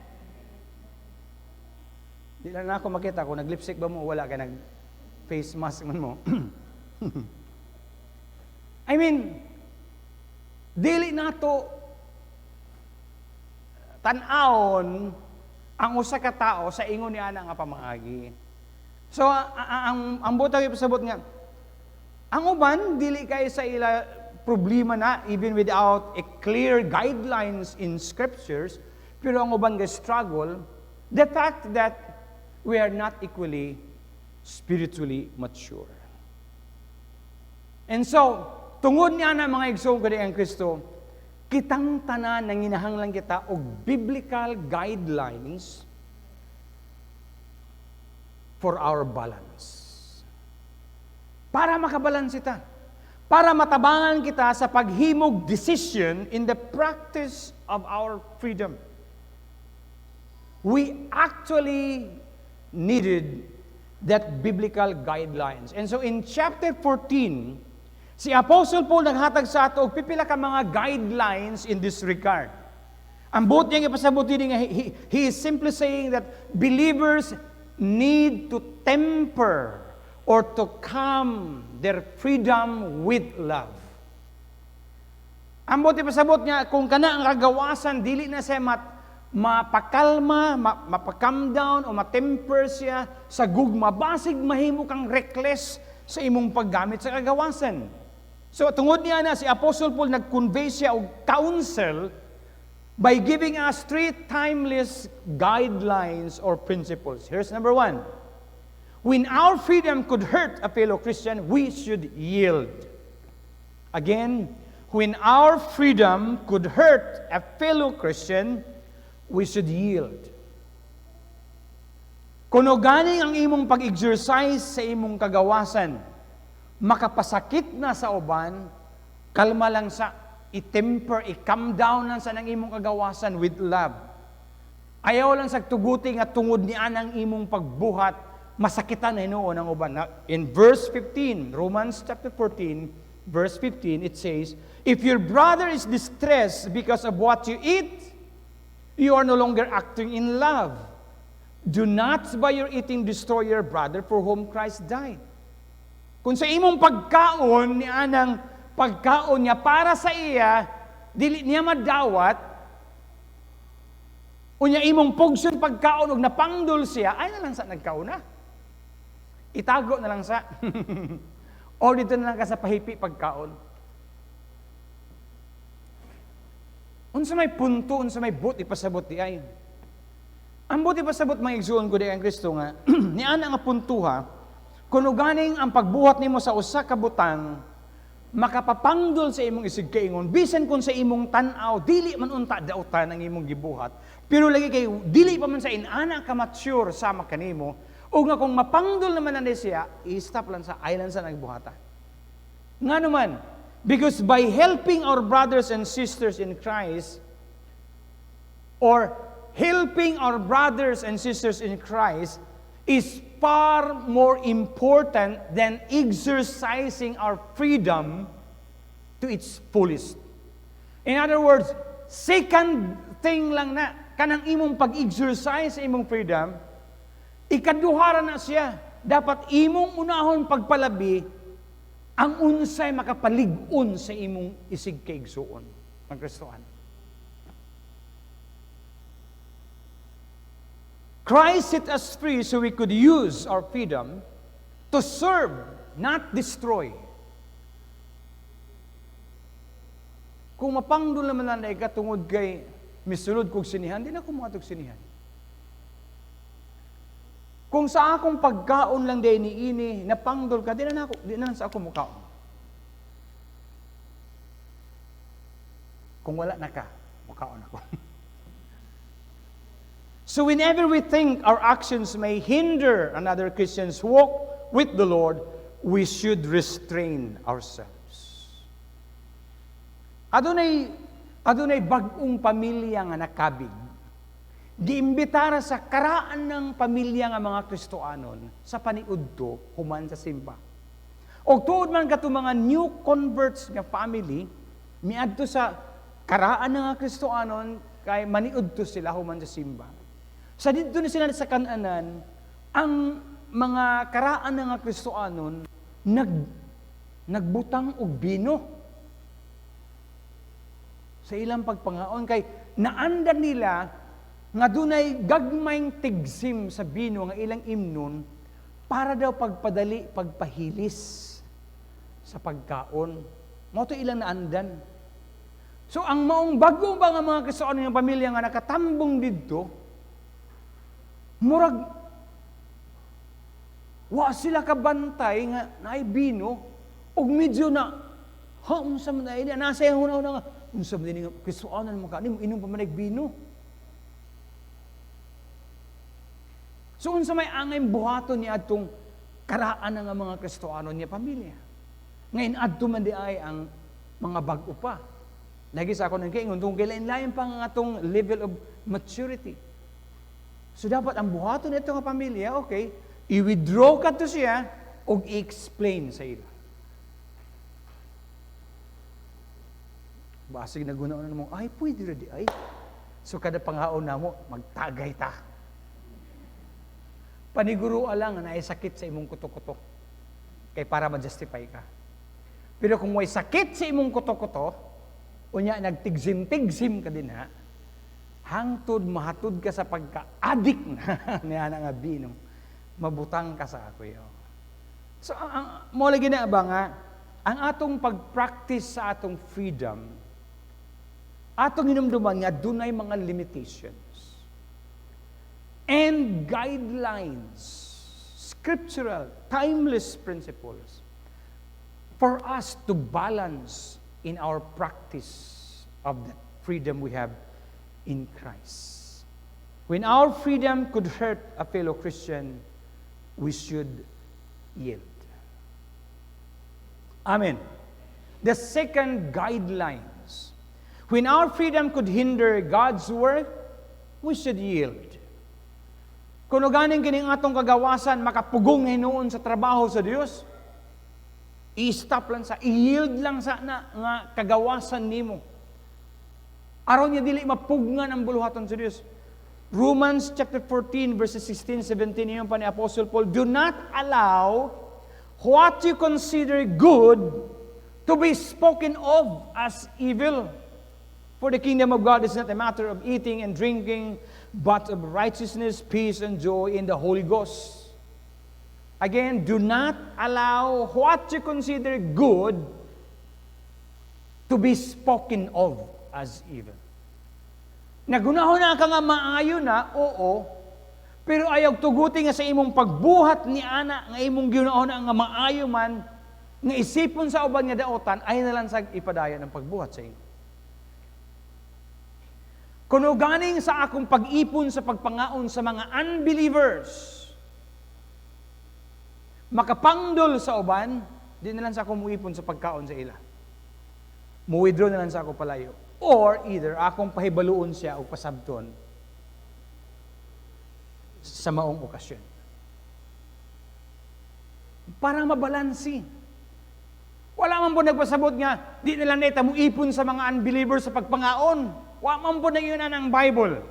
Dili na ako makita kung nag-lipstick ba mo o wala ka nag-face mask man mo. I mean, dili nato tan-awon ang usa ka tao sa ingon niya nga pamaagi. So, ang butang ipasabot nga, ang uban, dili kay sa ila problema na, even without a clear guidelines in scriptures, pero ang uban nga struggle, the fact that we are not equally spiritually mature. And so, tungod niya na mga igsoon ko ang Kristo, kitang tanan nang hinahanglan kita og biblical guidelines for our balance. Para makabalance kita. Para matabangan kita sa paghimog decision in the practice of our freedom. We actually needed that biblical guidelines. And so in chapter 14, si Apostle Paul naghatag sa ato og pipila ka mga guidelines in this regard. Ang buot niya ipasabot din nga he is simply saying that believers need to temper or to calm their freedom with love. Ang buot ipasabot niya kung kana ang kagawasan dili na siya mapakalma, mapakam down o matemper siya sa gugma basig mahimo kang reckless sa imong paggamit sa kagawasan. So tungod niya na si Apostle Paul nag-convey siya og counsel by giving us 3 timeless guidelines or principles. Here's number 1. When our freedom could hurt a fellow Christian, we should yield. Again, when our freedom could hurt a fellow Christian, we should yield. Kuno ganing ang imong pag-exercise sa imong kagawasan, makapasakit na sa uban, kalma lang sa i-temper, i-calm down lang sa nang imong kagawasan with love. Ayaw lang sa tuguti nga tungod ni anang imong pagbuhat, masakitan na hinuon ang uban. In verse 15, Romans chapter 14, verse 15, it says, if your brother is distressed because of what you eat, you are no longer acting in love. Do not by your eating destroy your brother for whom Christ died. Kung sa imong pagkaon, ni anang pagkaon niya para sa iya, dili niya madawat, unya imong pugson pagkaon og napangdol siya, ay na lang sa nagkauna. Itago na lang sa. O dito na lang ka sa pahipi pagkaon. Unsa may punto, unsa may buti pasabot di ay. Ang buti pasabot mga igsuon ko di ang Kristo nga, ni ana nga puntuha, kuno ganing ang pagbuhat nimo sa usa ka butang, makapapangdol sa imong isig kaingon, bisan kung sa imong tan-aw, dili man unta dautan ang imong gibuhat, pero lagi kay dili pa man sa inana ka mature sama kanimo, o nga kung mapangdol naman na siya, i-stop lang sa island sa nagbuhata. Nga naman, because by helping our brothers and sisters in Christ, or helping our brothers and sisters in Christ, is far more important than exercising our freedom to its fullest. In other words, second thing lang na, kanang imong pag-exercise sa imong freedom, ikaduhara na siya. Dapat imong unahon pagpalabi, ang unsay makapalig-on sa imong isig kaigsuon, ang Kristohan. Christ set us free so we could use our freedom to serve, not destroy. Kung mapangdol naman na ikatungod kay misulod kong sinihan, di na kumatog sinihan. Kung sa akong pagkaon lang day ni ini, napangdol ka, di na sa ako mukaon. Kung wala na ka, mukaon ako. So whenever we think our actions may hinder another Christian's walk with the Lord, we should restrain ourselves. Adunay bag-ong pamilya nga nakabig. Giimbitara sa karaan ng pamilya nga mga Kristoanon sa paniudto human sa simba. O tuod man kato mga new converts nga family, miadto sa karaan ng mga Kristoanon kay maniudto sila human sa simba. Sa dito na sila sa Kananan, ang mga karaan ng mga Kristoanon nagbutang og bino sa ilang pagpangaon kay naandan nila nga dunay gagmayng tigsim sa bino nga ilang imnon para daw pagpadali, pagpahilis sa pagkaon. Mao to ilang naandan. So ang maong bago ba nga mga Kristoanon ng pamilya nga nakatambong didto, murag, wa sila kabantay nga naay bino, og medyo na, unsa man na ini, nasa yung una-una nga, unsa man din nga, Kristoanon mo ka, inom pa man bino. So, unsa may angay buhaton niya atong karaan nga mga Kristoanon niya pamilya. Ngayon, adto man di ay ang mga bag-o pa. Lagi sa ako nang kaingon, kung kailan-layan pa nga atong level of maturity. So dapat ang buhaton nito nga pamilya, okay, i-withdraw ka to siya o i-explain sa ila. Basig na guna-una mo, ay, pwede rin ay. So kada panghaon na mo, magtagay ta. Paniguro lang na ay sakit sa imong kuto-kuto. Kay para ma-justify ka. Pero kung may sakit sa imong kuto-kuto, unya nagtigsim-tigsim ka din ha, hangtod mahatod ka sa pagka-adik na niya nga binong, mabutang ka sa ako yun. So, mo lagi na ba nga, ang atong pag-practice sa atong freedom, atong hinumduman nga, dunay mga limitations and guidelines, scriptural, timeless principles for us to balance in our practice of the freedom we have in Christ. When our freedom could hurt a fellow Christian, we should yield. Amen. The second guidelines. When our freedom could hinder God's work, we should yield. Kuno ganing kining atong kagawasan, makapugong hinuon sa trabaho sa Dios, i-stop lang sa, i-yield lang sa na nga kagawasan nimo. Aron niya dili mapugngan ang buluhaton sa Dios. Romans chapter 14 verses 16, 17, iyon pa ni Apostle Paul, do not allow what you consider good to be spoken of as evil. For the kingdom of God is not a matter of eating and drinking, but of righteousness, peace, and joy in the Holy Ghost. Again, do not allow what you consider good to be spoken of as evil. Nagunahon na ka nga maayo na, oo, pero ayaw tuguti nga sa imong pagbuhat ni ana, nga imong ginahon na nga maayo man, nga isipon sa uban nga daotan, ay nalang sa ipadaya ng pagbuhat sa inyo. Kuno ganing sa akong pag-ipon sa pagpangaon sa mga unbelievers, makapangdol sa uban, di na lang sa akong muipon sa pagkaon sa ila. Mu-withdraw na lang sa ako palayo. Or either akong pahibaluon siya o pasabton sa maong okasyon. Para mabalansi. Wala man po nagpasabot nga, di na lang neta mo ipon sa mga unbelievers sa pagpangaon. Wala man po na yun ang Bible.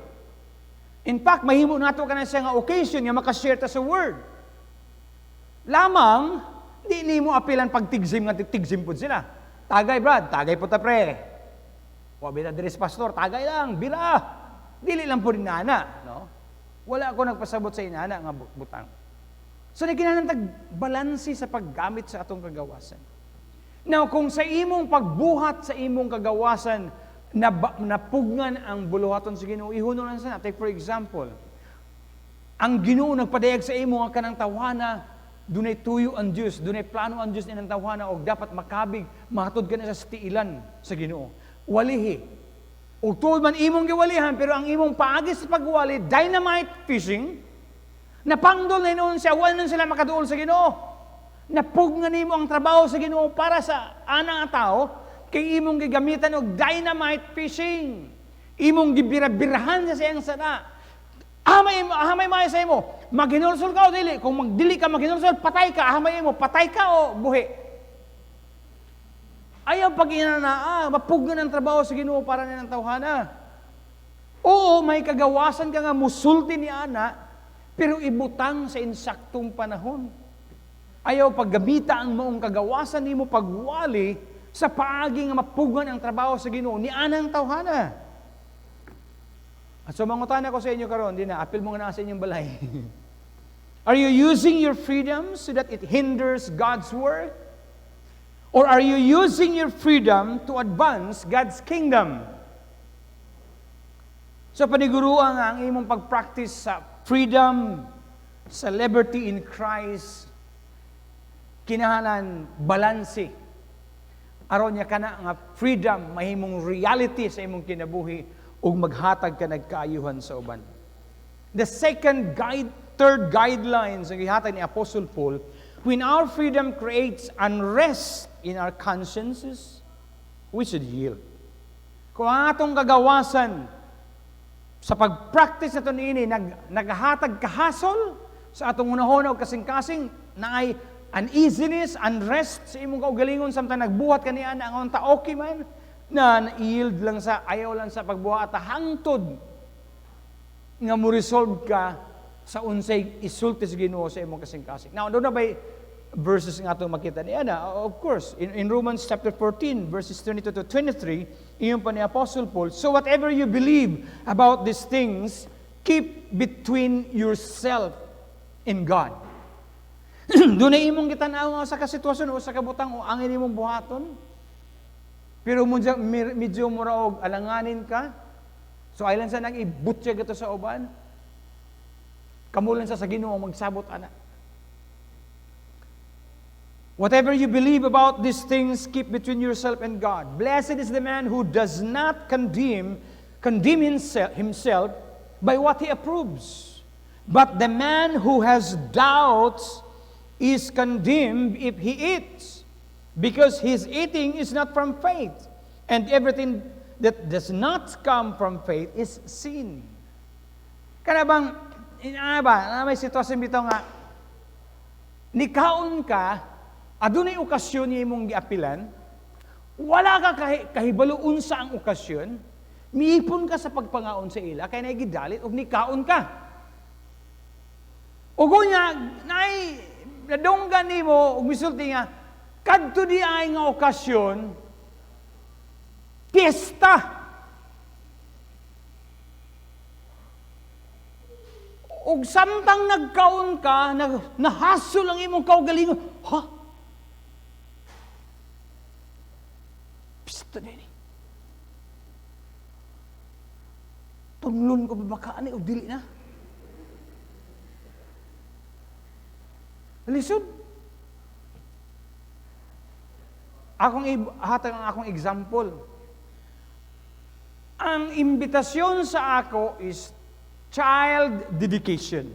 In fact, mahimo nato ka na siya nga occasion nga makashare ta sa word. Lamang, di mo apilan pagtigzim nga tigzim po sila. Tagay Brad, tagay po ta pre. Wabi na diris pastor, tagay lang, bila. Dili lang po rin nana. No? Wala ako nagpasabot sa inana nga butang. So, naginanantag balansi sa paggamit sa atong kagawasan. Now, kung sa imong pagbuhat sa imong kagawasan, napugngan ang buluhaton sa Ginoo, ihunong lang sa na. Take for example, ang Ginoo nagpadayag sa imo nga kanang tawhana, dunay tuyo ang Diyos, dunay plano ang Diyos inang tawhana, o dapat makabig, mahatod ka na sa stiilan sa Ginoo. Walihi. O tuod man imong giwalihan, pero ang imong paagis sa pagwali, dynamite fishing, napangdol na inoon siya, wala nun sila makaduol sa Ginoo. Napugngan nimo ang trabaho sa Ginoo para sa anang tao, kay imong gigamitan og dynamite fishing. Imong gibirabirahan sa siyang sana. Ahamay maayo sa imo. Maghinulsol ka o dili. Kung magdili ka maghinulsol, patay ka. Ahamay mo, patay ka o buhi. Ayaw pag inanaa, mapugnan ang trabaho sa Ginoo para na ng tawhana. Oo, may kagawasan ka nga musulti ni ana, pero ibutang sa insaktong panahon. Ayaw paggamita ang maong kagawasan ni mo pagwali sa paagi nga mapugnan ang trabaho sa Ginoo ni ana ang tawhana. At so mangutan ako sa inyo karon, di na, apil mo nga na sa inyong balay. Are you using your freedom so that it hinders God's work? Or are you using your freedom to advance God's kingdom? So paniguruan nga ang imong pag-practice sa freedom, sa liberty in Christ, kinahanglan balanse. Aron niya kana nga freedom mahimong reality sa imong kinabuhi ug maghatag ka nagkaayuhan sa uban. The third guidelines ang gihatag ni Apostle Paul, when our freedom creates unrest in our consciences, we should yield. Kung ang atong kagawasan sa pag-practice na ito niini, naghatag kahasol sa atong unahon o kasing-kasing na ay uneasiness, unrest sa imong kaugalingon samtang nagbuhat ka niya na ang ta okay man, na yield lang sa, ayaw lang sa pagbuhat at hangtod nga mo resolve ka sa unsay isulti sa Ginoo sa imong kasing-kasing. Now, doon na ba'y verses nga itong makita niya na, of course, in Romans chapter 14, verses 22 to 23, iyon pa ni Apostle Paul, so whatever you believe about these things, keep between yourself and God. Doon ay imong gitanaw sa kasitwasyon o sa kabutang o angin imong buhaton. Pero medyo muraog alanganin ka, so aylan sa nag-ibutya gato sa uban, kamulan sa Ginoo magsabot ana. Whatever you believe about these things, keep between yourself and God. Blessed is the man who does not condemn himself by what he approves. But the man who has doubts is condemned if he eats, because his eating is not from faith. And everything that does not come from faith is sin. Kana bang may sitwasyon bitaw nga, nikaon ka, adunay okasyon niya mong giapilan, wala ka kahibaloon sa ang okasyon, miipon ka sa pagpangaon sa ila, kaya naigidalit, o nikaon ka. Ugo niya, nadunggan ni mo, ug misulti nga, kadto di ay nga okasyon, piyesta. Ug samtang nagkaon ka, nahasol ang imong kaugalingon, ha? Pista din eh. Tunglon ko babakaan eh, o dili na. Lisod. Hatag ang akong example. Ang imbitasyon sa ako is child dedication.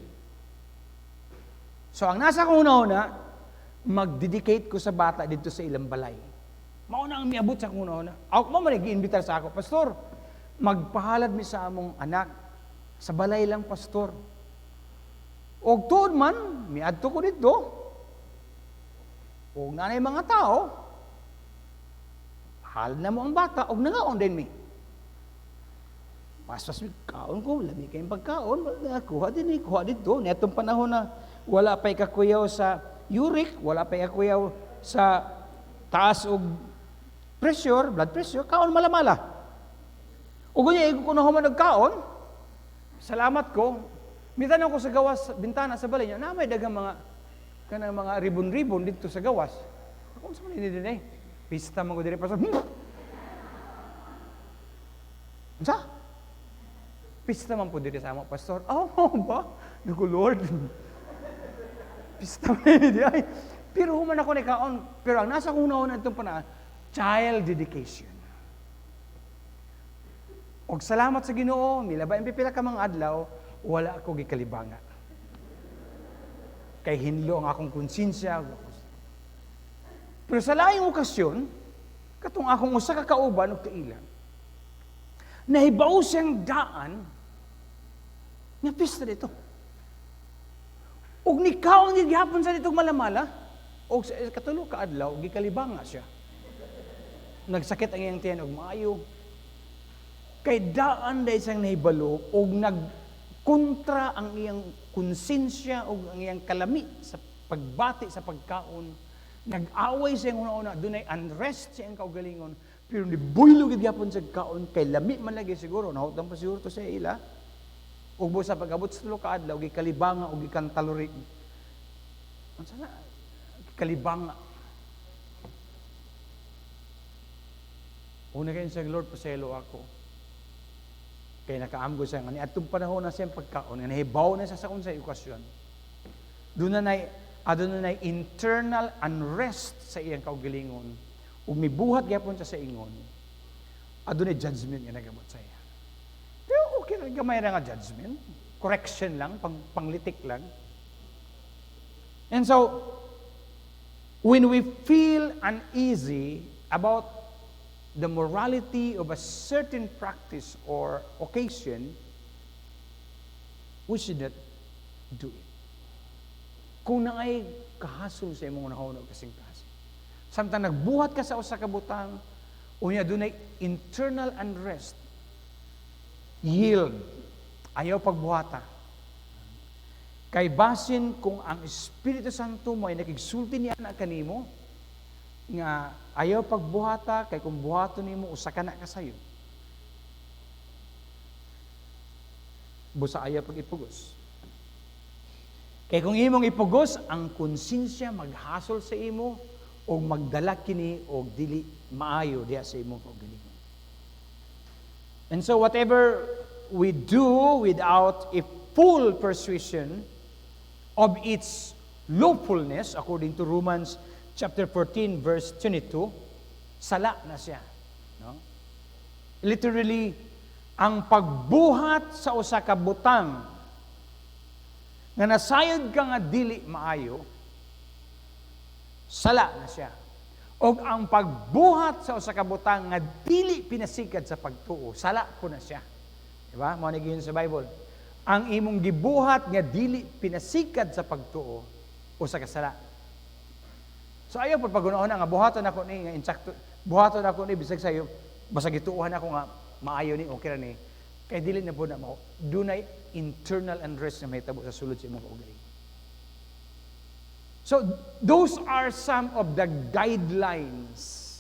So, ang nasa ko una-una, mag-dedicate ko sa bata dito sa ilang balay. Mauna ang miabot sa una-una. Ako mo nag-iimbitar sa ako, Pastor, magpahalad mi sa among anak. Sa balay lang, Pastor. Og tuod man, miadto ko dito. Og nanay mga tao, halad na mo ang bata, og nangaon din mi. Paspas, kaon ko, lami kayong pagkaon, kuha din kuha dito. Netong panahon na wala pa'y kakuyaw sa uric, wala pa'y kakuyaw sa taas o pressure, blood pressure, kaon malamala. O ganyan, kung nahuman nagkaon, salamat ko, mitanong ko sa gawas, bintana sa balay niya, na may dagang mga ribon-ribon dito sa gawas. Ako sa mga din eh, pista mo ko dire pa sa, Sa? Pista man po dito sa mga pastor. Oh, ba? Naku, Lord. Pista man dito. Pero human ako ni kaon. Pero ang nasa una-una itong panahon, child dedication. Og salamat sa Ginoo, milabay ang pipila ka mga adlaw, wala ako gikalibanga. Kay hinlo ang akong konsensya. Pero sa laing okasyon, katong akong usa ka kauban og kaila, nahibaw siyang daan nga pista dito. Og nikaw ang gihapon sa ditong malamala, og sa katulo ka adlaw, gikalibanga siya. Nagsakit ang iyang tiyan og maayo. Kay daan dahil siyang nahibalo, og nagkontra ang iyang konsensya og ang iyang kalami sa pagbati sa pagkaon. Nag-away siyang una-una, dunay unrest siyang kaugalingon, pero nibuylo gid gyapon sa kaon kay lami man lagi siguro, nahutan pa siguro to sa ila. Ug busa pag-abot sa tulo ka adlaw, gikalibanga og gikantalori. Unsa na? Gikalibanga. Una kayo sa Lord, paselo ako. Kaya nakaamgo siya nga ni atong panahon na siyang pagkaon, nga nahibaw na siya sa unsay okasyon. Doon na internal unrest sa iyang kaugalingon. Ug mibuhat gyapon siya sa ingon. Adunay judgment nga nagamot sa iya. Pero okay na gamay na nga judgment. Correction lang, panglitik lang. And so, when we feel uneasy about the morality of a certain practice or occasion, we should not do it. Kung naay kahasol sa imong nahon o kasing kahasol. Samtang nagbuhat ka sa usa ka butang, unya dunay internal unrest, yield, ayaw pagbuhata. Kay basin kung ang Espiritu Santo mo ay nakigsulti niya na kanimo, nga ayaw pagbuhata, kay kung buhato nimo usa ka na kasayo. Busa ayaw pag-ipugos. Kay kung imong ipugos, ang konsensya maghasol sa imo o magdala kini o dili maayo diha sa imong kaugalingon. And so whatever we do without a full persuasion of its lawfulness, according to Romans chapter 14, verse 22, sala na siya. No? Literally, ang pagbuhat sa usa ka butang nga nasayod ka nga dili maayo, sala na siya. O ang pagbuhat sa usa ka butang nga dili pinasikad sa pagtuo, sala po na siya. Diba? Mao ni giyon sa Bible. ang imong gibuhat nga dili pinasikad sa pagtuo o sa kasala. So ayaw po pag-unahon nga buhaton ako ni nga insakto, buhaton ako ni bisag sayo basta gituuhan ako nga maayo ni okay ra ni kay dili na po na mo dunay internal unrest nga mahitabo sa sulod sa imong kaugalingon. So those are some of the guidelines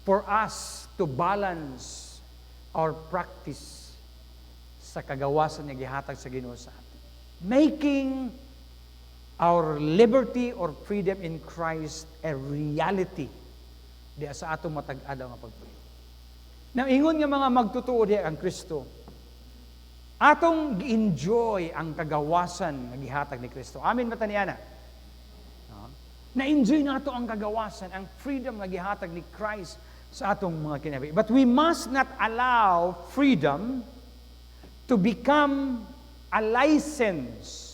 for us to balance our practice sa kagawasan nga gihatag sa Ginoo sa atin. Making our liberty or freedom in Christ a reality diya sa atong matag-adaw nga pagpuyo. Nang ingon nga mga magtutuo diya ang Kristo, atong gi-enjoy ang kagawasan nga gihatag ni Kristo. Amen ba taniana? Na-enjoy nato ang kagawasan, ang freedom nga gihatag ni Christ sa atong mga kinabuhi. But we must not allow freedom to become a license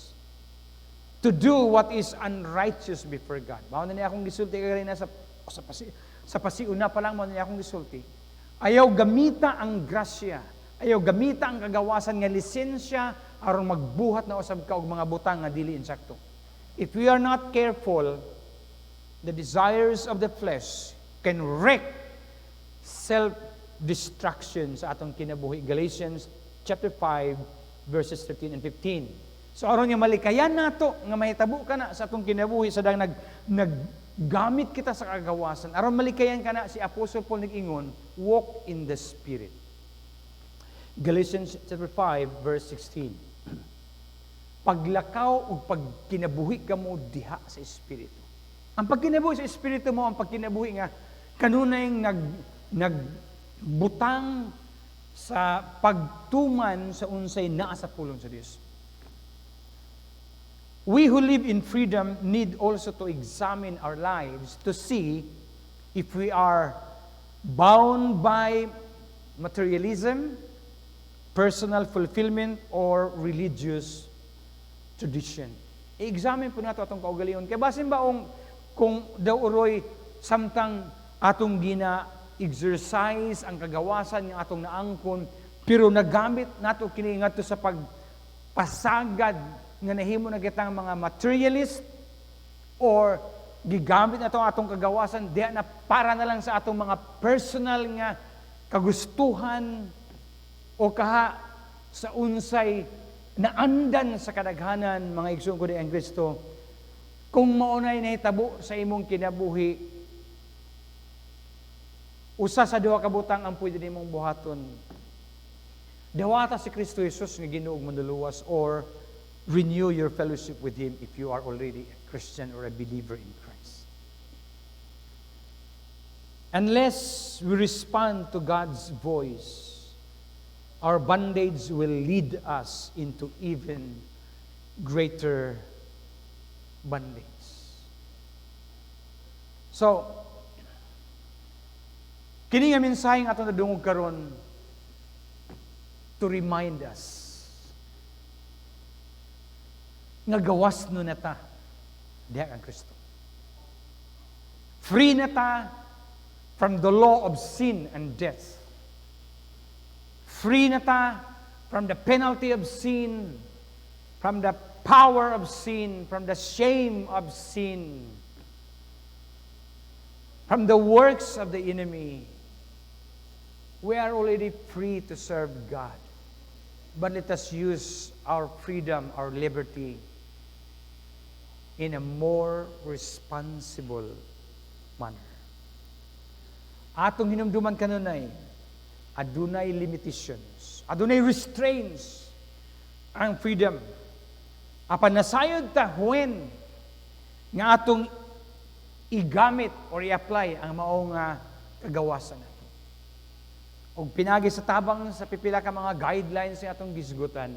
to do what is unrighteous before God. Mao na niya akong gisulti kanina sa pasiuna pa lang, mao na niya akong gisulti. Ayaw gamita ang grasya, ayaw gamita ang kagawasan nga lisensya aron magbuhat na usab ka og mga butang nga dili insakto. If we are not careful, the desires of the flesh can wreak self-destruction sa atong kinabuhi. Galatians chapter 5 verses 13 and 15. So aron nga malikayan nato nga mahitabo ka na sa atong kinabuhi sa dang naggamit kita sa kagawasan. Aron malikayan ka na si Apostle Paul nag-ingon, walk in the Spirit. Galatians chapter 5 verse 16. Paglakaw o pagkinabuhi ka mo diha sa Espiritu. Ang pagkinabuhi sa Espiritu mo, ang pagkinabuhi nga kanunay nagbutang sa pagtuman sa unsay naa sa pulong sa Dios. We who live in freedom need also to examine our lives to see if we are bound by materialism, personal fulfillment, or religious tradition. I-examine po nato atong kaugalingon. Kaya basin ba kung daw uroy samtang atong gina-exercise ang kagawasan ng atong naangkon, pero nagamit nato kini ngadto sa pagpasagad nga nahimo na kitang mga materialist or gigamit na atong kagawasan diya na para na lang sa atong mga personal nga kagustuhan o kaha sa unsay naandan sa kadaghanan mga igsoon ko di ang Kristo. Kung maunay nahitabo sa imong kinabuhi, usa sa duha ka butang ang pwede nimong buhaton. Dawata si Kristo Jesus nga Ginoo manluluwas or renew your fellowship with Him if you are already a Christian or a believer in Christ. Unless we respond to God's voice, our bondage will lead us into even greater bondage. So, kini nga mensaheng atong nadungog karon to remind us nga gawas no na ta diha ang Kristo. Free na ta from the law of sin and death. Free na ta from the penalty of sin, from the power of sin, from the shame of sin, from the works of the enemy. We are already free to serve God. But let us use our freedom, our liberty, in a more responsible manner. Atong hinumduman kanunay, adunay limitations, adunay restraints ang freedom. Apan nasayod ta when nga atong igamit or i-apply ang maong kagawasan nato. Og pinagi sa tabang sa pipila ka mga guidelines nga atong gisgutan,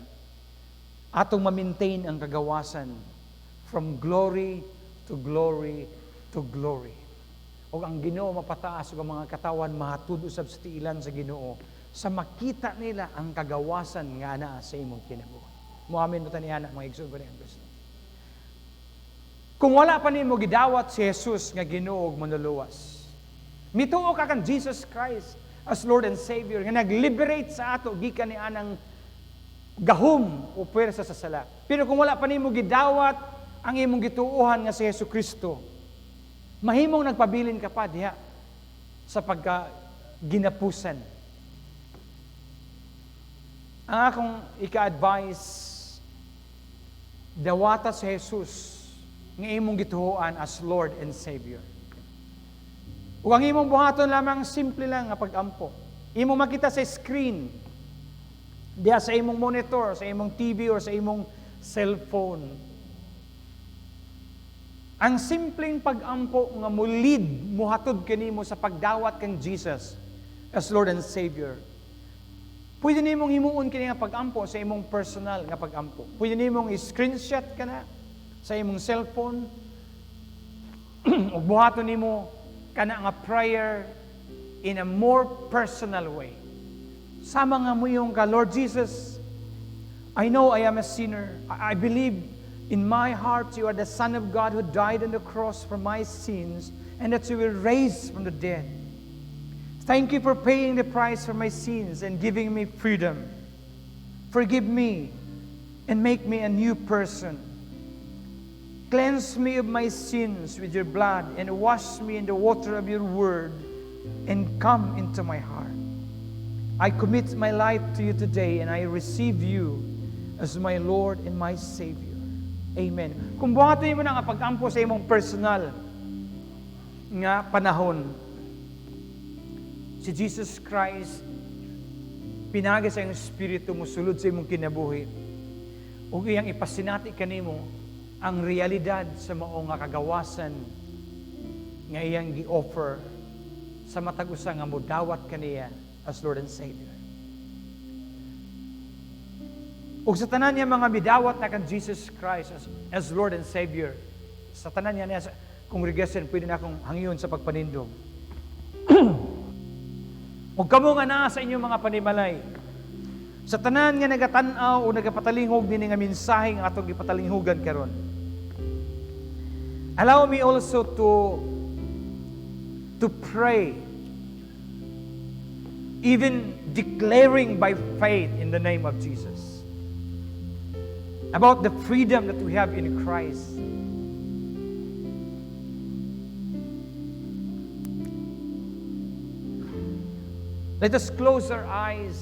atong ma-maintain ang kagawasan from glory to glory to glory. O ang Ginoo mapataas o ang mga katawan mahatud usab sa tiilan sa Ginoo sa makita nila ang kagawasan nga ana sa imong kinabuhi. Muamin mo taniana mga igsoon ko ni ang Kristo. Kung wala pa nimo gidawat si Jesus nga Ginoo ug manluluwas, mituo ka kan Jesus Christ as Lord and Savior nga nag-liberate sa ato gikan ni anang gahom o pwersa sa sala. Pero kung wala pa nimo gidawat ang imong gituuhan nga si Jesucristo, mahimong nagpabilin ka pa diha sa pagka ginapusan. Ang akong ika-advise, dawata si Jesus nga imong gituuhan as Lord and Savior. Ug ang imong buhaton lamang simple lang nga pag-ampo. Imong makita sa screen, diya sa imong monitor, sa imong TV or sa imong cellphone. Ang simpleng pag-ampo nga mulid, muhatod kanimo sa pagdawat kang Jesus as Lord and Savior. Pwede nimong himuon kini nga pag-ampo sa imong personal nga pag-ampo. Pwede nimong i-screenshot ka na sa imong cellphone. Ug buhaton nimo kana nga prayer in a more personal way. Sama nga mo yung ka, Lord Jesus, I know I am a sinner. I believe in my heart you are the Son of God who died on the cross for my sins and that you will raise from the dead. Thank you for paying the price for my sins and giving me freedom. Forgive me and make me a new person. Cleanse me of my sins with your blood and wash me in the water of your word and come into my heart. I commit my life to you today and I receive you as my Lord and my Savior. Amen. Kung buhaton mo na nga pag-ampo sa imong personal nga panahon, si Jesus Christ, pinagi sa iyong Espiritu mo, sulod sa imong kinabuhi, ug iyang ipasinati kanimo ang realidad sa mao nga kagawasan nga iyang gi-offer sa matag usa nga modawat kaniya as Lord and Savior. Ug sa tanan niya mga midawat na kan Jesus Christ as Lord and Savior, sa tanan niya sa congregation, pwede na akong hangyon sa pagpanindog. Ug kamo nga naa sa inyong mga panimalay, sa tanan nga nagatan-aw o nagapatalinghog din nga mensahe nga atong gipatalinghogan karon, allow me also to pray, even declaring by faith in the name of Jesus about the freedom that we have in Christ. Let us close our eyes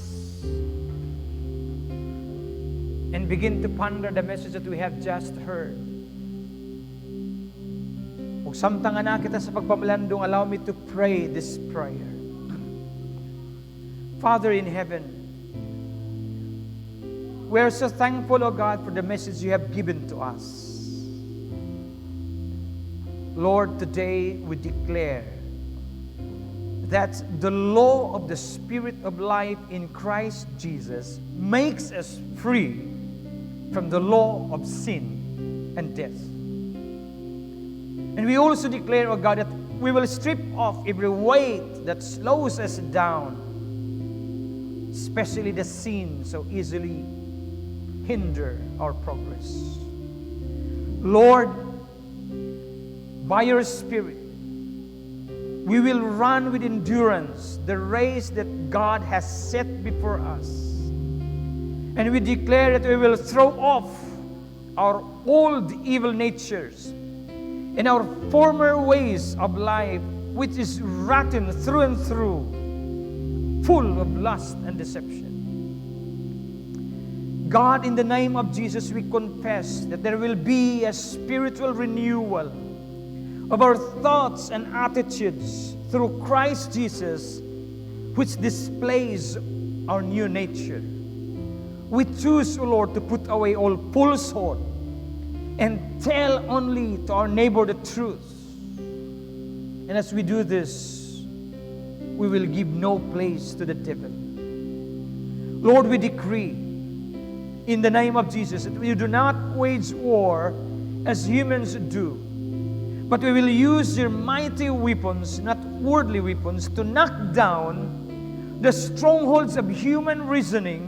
and begin to ponder the message that we have just heard. Ug samtang ana kita sa pagpamalandong, allow me to pray this prayer. Father in heaven, we are so thankful, O God, for the message you have given to us. Lord, today we declare that the law of the Spirit of life in Christ Jesus makes us free from the law of sin and death. And we also declare, O God, that we will strip off every weight that slows us down, especially the sin so easily hinder our progress. Lord, by your Spirit, we will run with endurance the race that God has set before us. And we declare that we will throw off our old evil natures and our former ways of life, which is rotten through and through, full of lust and deception. God, in the name of Jesus, we confess that there will be a spiritual renewal of our thoughts and attitudes through Christ Jesus, which displays our new nature. We choose, O Lord, to put away all falsehood and tell only to our neighbor the truth. And as we do this, we will give no place to the devil. Lord, we decree in the name of Jesus that we do not wage war as humans do, but we will use your mighty weapons, not worldly weapons, to knock down the strongholds of human reasoning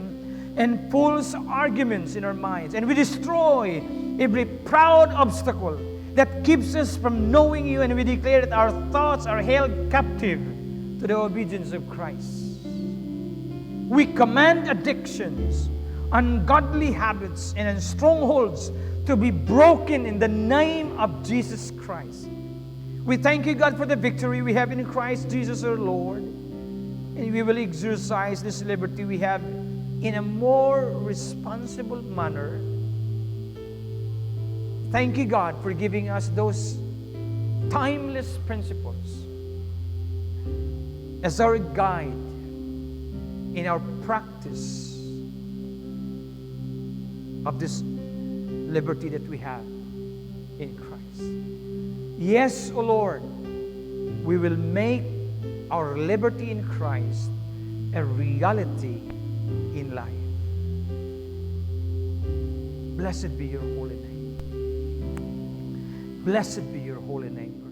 and false arguments in our minds. And we destroy every proud obstacle that keeps us from knowing you, and we declare that our thoughts are held captive to the obedience of Christ. We command addictions, ungodly habits and strongholds to be broken in the name of Jesus Christ. We thank you, God, for the victory we have in Christ Jesus our Lord. And we will exercise this liberty we have in a more responsible manner. Thank you, God, for giving us those timeless principles as our guide in our practice of this liberty that we have in Christ. Yes, O Lord, we will make our liberty in Christ a reality in life. Blessed be your holy name. Blessed be your holy name.